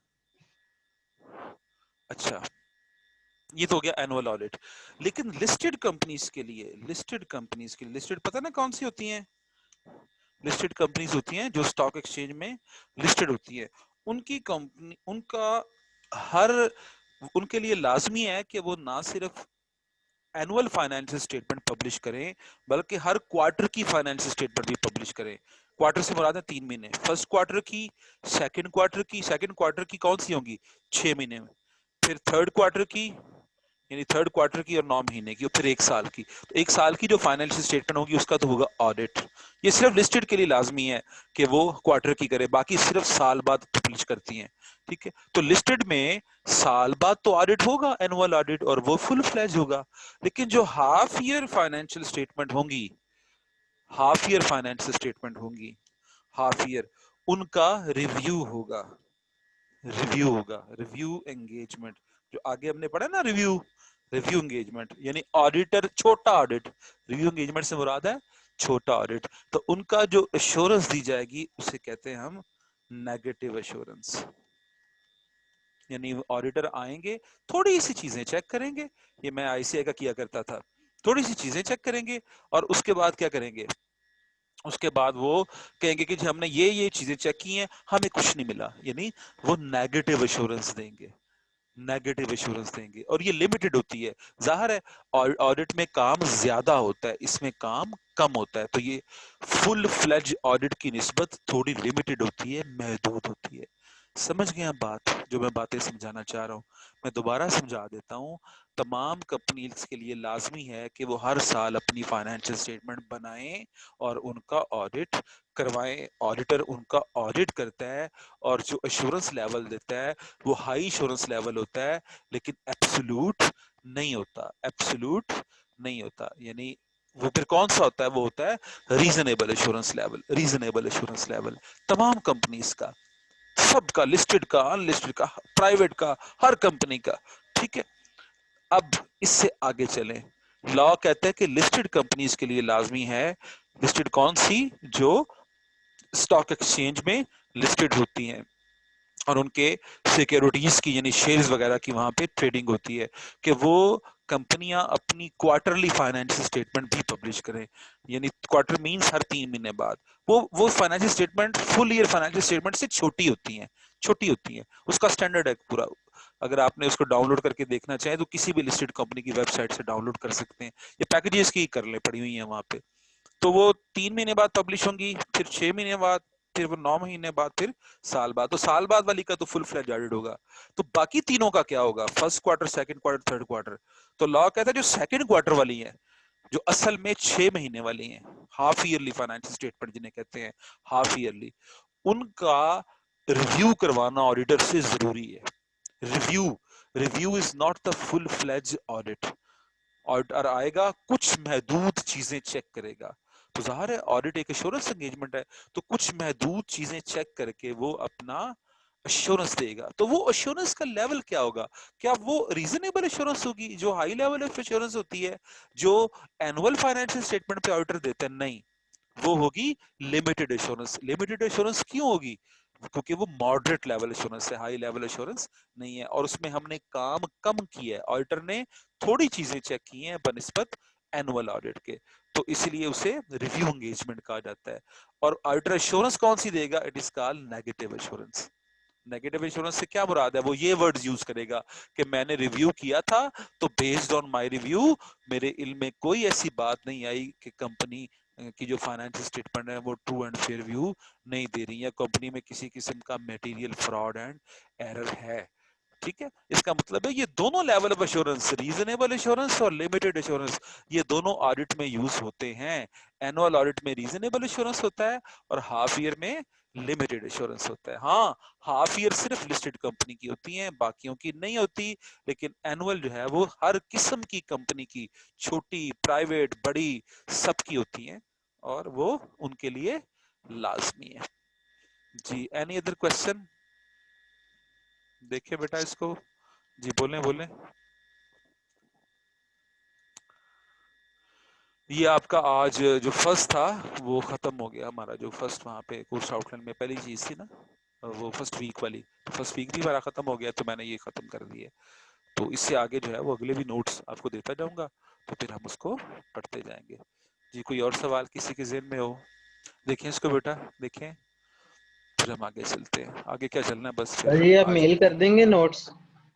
अच्छा, ये तो हो गया एनुअल ऑडिट। लेकिन लिस्टेड कंपनीज के लिए, लिस्टेड पता ना कौन सी होती हैं? लिस्टेड कंपनीज होती हैं जो स्टॉक एक्सचेंज में लिस्टेड होती है। उनकी कंपनी, उनका हर, उनके लिए लाजमी है कि वो ना सिर्फ एनुअल फाइनेंशियल स्टेटमेंट पब्लिश करें, बल्कि हर क्वार्टर की फाइनेंशियल स्टेटमेंट भी पब्लिश करें। क्वार्टर से मुराद है 3 महीने, फर्स्ट क्वार्टर की, सेकंड क्वार्टर की। सेकंड क्वार्टर की कौन सी होंगी? 6 महीने में। फिर थर्ड क्वार्टर की, यानी थर्ड क्वार्टर की, और 9 महीने की, और फिर एक साल की। तो एक साल की जो फाइनेंशियल स्टेटमेंट होगी उसका तो होगा ऑडिट। ये सिर्फ लिस्टेड के लिए लाजमी है कि वो क्वार्टर की करे, बाकी सिर्फ साल बाद पब्लिश करती हैं, ठीक है। तो लिस्टेड में साल बाद तो ऑडिट होगा, एनुअल ऑडिट, और वो फुल फ्लैज होगा। लेकिन जो हाफ ईयर फाइनेंशियल स्टेटमेंट होंगी, हाफ ईयर फाइनेंशियल स्टेटमेंट होंगी, हाफ ईयर, उनका रिव्यू होगा। रिव्यू होगा, रिव्यू एंगेजमेंट, जो आगे हमने पढ़ा ना, रिव्यू, रिव्यू एंगेजमेंट, यानी ऑडिटर छोटा ऑडिट, रिव्यू एंगेजमेंट से मुराद है छोटा ऑडिट। तो उनका जो एश्योरेंस दी जाएगी उसे कहते हैं हम नेगेटिव एश्योरेंस। यानी ऑडिटर आएंगे, थोड़ी सी चीजें चेक करेंगे, ये मैं आईसीआई का किया करता था, थोड़ी सी चीजें चेक करेंगे, और उसके बाद क्या करेंगे? उसके बाद वो कहेंगे कि जी हमने ये चीजें चेक की हैं, हमें कुछ नहीं मिला, यानी वो नेगेटिव एश्योरेंस देंगे, नेगेटिव एश्योरेंस देंगे। और ये लिमिटेड होती है, जाहिर है ऑडिट में काम ज्यादा होता है, इसमें काम कम होता है, तो ये फुल फ्लेज ऑडिट की निस्बत थोड़ी लिमिटेड होती है, महदूद होती है। समझ गए आप बात, जो मैं बातें समझाना चाह रहा हूँ? मैं दोबारा समझा देता हूँ। तमाम कंपनीज के लिए लाजमी है कि वो हर साल अपनी फाइनेंशियल स्टेटमेंट बनाएं और उनका ऑडिट करवाएं। ऑडिटर उनका ऑडिट करता है, और जो एश्योरेंस लेवल देता है वो हाई एश्योरेंस लेवल होता है, लेकिन एब्सोल्यूट नहीं होता, एब्सोल्यूट नहीं होता। यानी वो फिर कौन सा होता है? वो होता है reasonable assurance level. Reasonable assurance level तमाम कंपनीज का, सबका, लिस्टेड का, अनलिस्टेड का, प्राइवेट का, हर कंपनी का, ठीक है। अब इससे आगे चलें। लॉ कहता है कि लिस्टेड कंपनीज के लिए लाजमी है, लिस्टेड कौन सी? जो स्टॉक एक्सचेंज में लिस्टेड होती हैं, और उनके सिक्योरिटीज की, यानी शेयर्स वगैरह की वहां पे ट्रेडिंग होती है, कि वो कंपनियां अपनी क्वार्टरली फाइनेंशियल स्टेटमेंट भी पब्लिश करें। यानी क्वार्टर मींस हर 3 महीने बाद वो financial statement full year financial statement से छोटी होती हैं, छोटी होती हैं। उसका स्टैंडर्ड है पूरा, अगर आपने उसको डाउनलोड करके देखना चाहें तो किसी भी लिस्टेड कंपनी की वेबसाइट से डाउनलोड कर सकते हैं, ये पैकेजेस की कर ले पड़ी हुई है वहां पे। तो वो 3 महीने बाद पब्लिश होंगी, फिर 6 महीने बाद, फिर वो 9 महीने बाद, फिर साल बाद। तो साल बाद वाली का तो फुल फ्लैज ऑडिट होगा। तो बाकी तीनों का क्या होगा? First quarter, second quarter, third quarter. तो लॉ कहता है जो सेकंड क्वार्टर वाली है, जो असल में 6 महीने वाली है, हाफ ईयरली फाइनेंशियल स्टेटमेंट जिन्हें कहते हैं, हाफ ईयरली, उनका रिव्यू करवाना ऑडिटर से जरूरी है। Review, review is not the full fledge audit. Auditor आएगा, कुछ महदूद चीजें चेक करेगा। तो जाहिर है ऑडिट एक एश्योरेंस एंगेजमेंट है, तो कुछ महदूद चीजें चेक करके वो अपना एश्योरेंस देगा, तो वो एश्योरेंस का लेवल क्या होगा? क्या वो रीजनेबल एश्योरेंस होगी जो हाई लेवल ऑफ एश्योरेंस होती है जो एनुअल फाइनेंशियल स्टेटमेंट पे ऑडिटर देते हैं? नहीं, वो होगी लिमिटेड एश्योरेंस। लिमिटेड एश्योरेंस क्यों होगी? क्योंकि वो मॉडरेट लेवल एश्योरेंस है, हाई लेवल एश्योरेंस नहीं है, और उसमें हमने काम कम किया है, ऑडिटर ने थोड़ी चीजें चेक की हैं बनिस्बत एनुअल ऑडिट के, तो इसलिए उसे रिव्यू एंगेजमेंट कहा जाता है। और ऑडिटर एश्योरेंस कौन सी देगा? It is called negative assurance. Negative insurance से क्या मुराद है? वो ये वर्ड्स यूज करेगा कि मैंने रिव्यू किया था, तो बेस्ड ऑन माय रिव्यू मेरे इल्म में कोई ऐसी बात नहीं आई कि कंपनी की जो फाइनेंशियल स्टेटमेंट है वो ट्रू एंड फेयर व्यू नहीं दे रही है, कंपनी में किसी किस्म का मटेरियल फ्रॉड एंड एरर है। ठीक है, इसका मतलब है ये दोनों level of assurance, reasonable assurance और लिमिटेड एश्योरेंस, ये दोनों ऑडिट में यूज होते हैं। एनुअल ऑडिट में रीजनेबल एश्योरेंस होता है और हाफ ईयर में लिमिटेड एश्योरेंस होता है। हाँ, हाफ ईयर सिर्फ लिस्टेड कंपनी की होती है, बाकियों की नहीं होती, लेकिन एनुअल जो है वो हर किस्म की कंपनी की, छोटी, प्राइवेट, बड़ी, सबकी होती है और वो उनके लिए लाजमी है। जी, एनी अदर क्वेश्चन? देखिए बेटा इसको, जी बोलें बोलें। ये आपका आज जो फर्स्ट था वो खत्म हो गया हमारा, जो फर्स्ट वहाँ पे कोर्स आउटलाइन में पहली चीज थी ना, वो फर्स्ट वीक वाली, फर्स्ट वीक भी हमारा खत्म हो गया, तो मैंने ये खत्म कर दिया। तो इससे आगे जो है वो अगले भी नोट्स आपको देता जाऊंगा, तो फिर हम उसको पढ़ते जाएंगे। जी, कोई और सवाल किसी के ज़हन में हो? देखें इसको बेटा, देखें, फिर हम आगे चलते हैं। आगे क्या चलना है, बस फिर अरे आप आज। मेल कर देंगे नोट्स?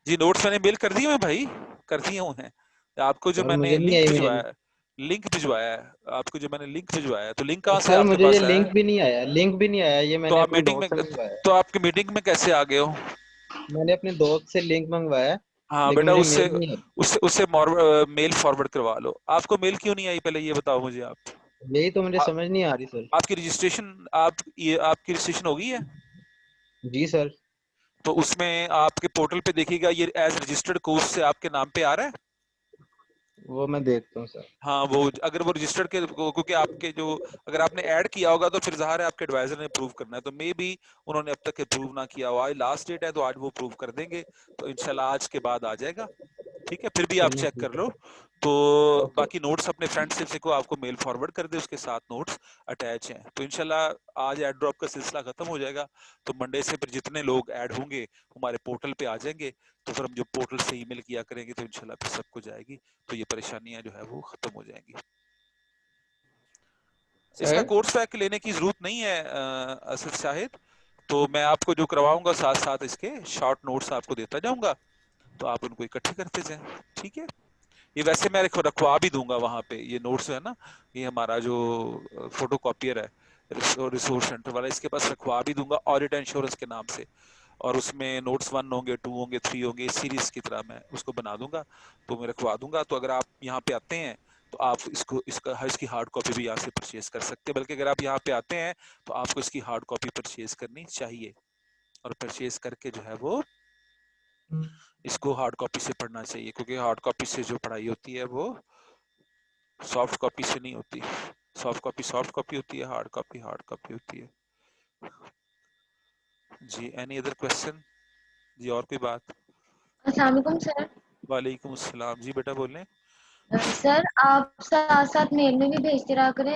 जी, नोट्स मैंने मेल कर दिए हैं भाई, कर दिए हुए हैं आपको। जो सर मैंने मुझे नहीं लिंक आई भिजवाया मेल। है, लिंक भिजवाया है आपको, जो मैंने लिंक भिजवाया है, तो लिंक कहाँ से सर आपके मुझे ये पास आया लिंक है? भी नहीं आया, लिंक भी नहीं आया, ये तो मैंने आप अपने मीटिंग में, दोस्त से मंगवाया है। तो आपके मीटिंग में कैसे आ गए हो? मैंने अपने दोस्त से लिंक मंगवाया है, हाँ लेकिन बेटा, मुझे उससे मेल नहीं आई। उससे मेल फॉरवर्ड करवा लो। आपको मेल क्यों नहीं आई, पहले ये बताओ मुझे आप। यही तो मुझे आ, समझ नहीं आ रही सर। आपकी रजिस्ट्रेशन, आपकी रजिस्ट्रेशन हो गई है? जी सर। तो उसमें आपके पोर्टल पे देखिएगा, ये एज रजिस्टर्ड कोर्स से आपके नाम पे आ रहा है। वो मैं देखता हूँ सर। हाँ, वो अगर वो रजिस्टर्ड के, क्योंकि आपके जो, अगर आपने ऐड किया होगा तो फिर ज़ाहिर है आपके एडवाइजर ने अप्रूव करना है, तो मे बी उन्होंने अब तक अप्रूव ना किया हुआ। आज लास्ट डेट है, तो आज वो अप्रूव कर देंगे, तो इंशाल्लाह आज के बाद आ जाएगा। ठीक है, फिर भी आप चलिए चेक कर ठीक है। लो। तो ओके। बाकी नोट्स अपने फ्रेंड से को आपको मेल फॉरवर्ड कर दे, उसके साथ नोट्स अटैच हैं, तो इंशाल्लाह आज ऐड ड्रॉप का सिलसिला खत्म हो जाएगा। तो मंडे से फिर जितने लोग ऐड होंगे हमारे पोर्टल पे आ जाएंगे, तो फिर हम जो पोर्टल से ईमेल किया करेंगे तो इंशाल्लाह फिर सबको जाएगी, तो ये परेशानियां जो है वो खत्म हो जाएंगी। इसका सर कोर्स पैक लेने की जरूरत नहीं है असद शाहिद, तो मैं आपको जो करवाऊंगा साथ साथ इसके शॉर्ट नोट्स आपको देता जाऊंगा, तो आप उनको इकट्ठे करते जाएं। ठीक है, ये वैसे मैं रखवा भी दूंगा वहां पे, ये नोट्स है ना, ये हमारा जो फोटो कॉपियर है रिसोर्स सेंटर वाला, इसके पास रखवा भी दूंगा ऑडिट इंश्योरेंस के नाम से, और उसमें नोट्स 1 होंगे, 2 होंगे, 3 होंगे, इस सीरीज की तरह मैं उसको बना दूंगा, तो मैं रखवा दूंगा। तो अगर आप यहाँ पे आते हैं तो आप इसकी हार्ड कॉपी भी यहाँ से परचेज कर सकते हैं, बल्कि अगर आप यहाँ पे आते हैं तो आपको इसकी हार्ड कॉपी परचेज करनी चाहिए, और परचेज करके जो है वो इसको हार्ड कॉपी से पढ़ना चाहिए, क्योंकि हार्ड कॉपी से जो पढ़ाई होती है वो सॉफ्ट कॉपी से नहीं होती। सॉफ्ट कॉपी होती है, हार्ड कॉपी होती है। जी, एनी अदर क्वेश्चन? जी, और कोई बात? अस्सलाम वालेकुम सर। वालेकुम अस्सलाम। जी बेटा बोलें। सर आप साथ साथ मेल में भी भेजते रहा करें,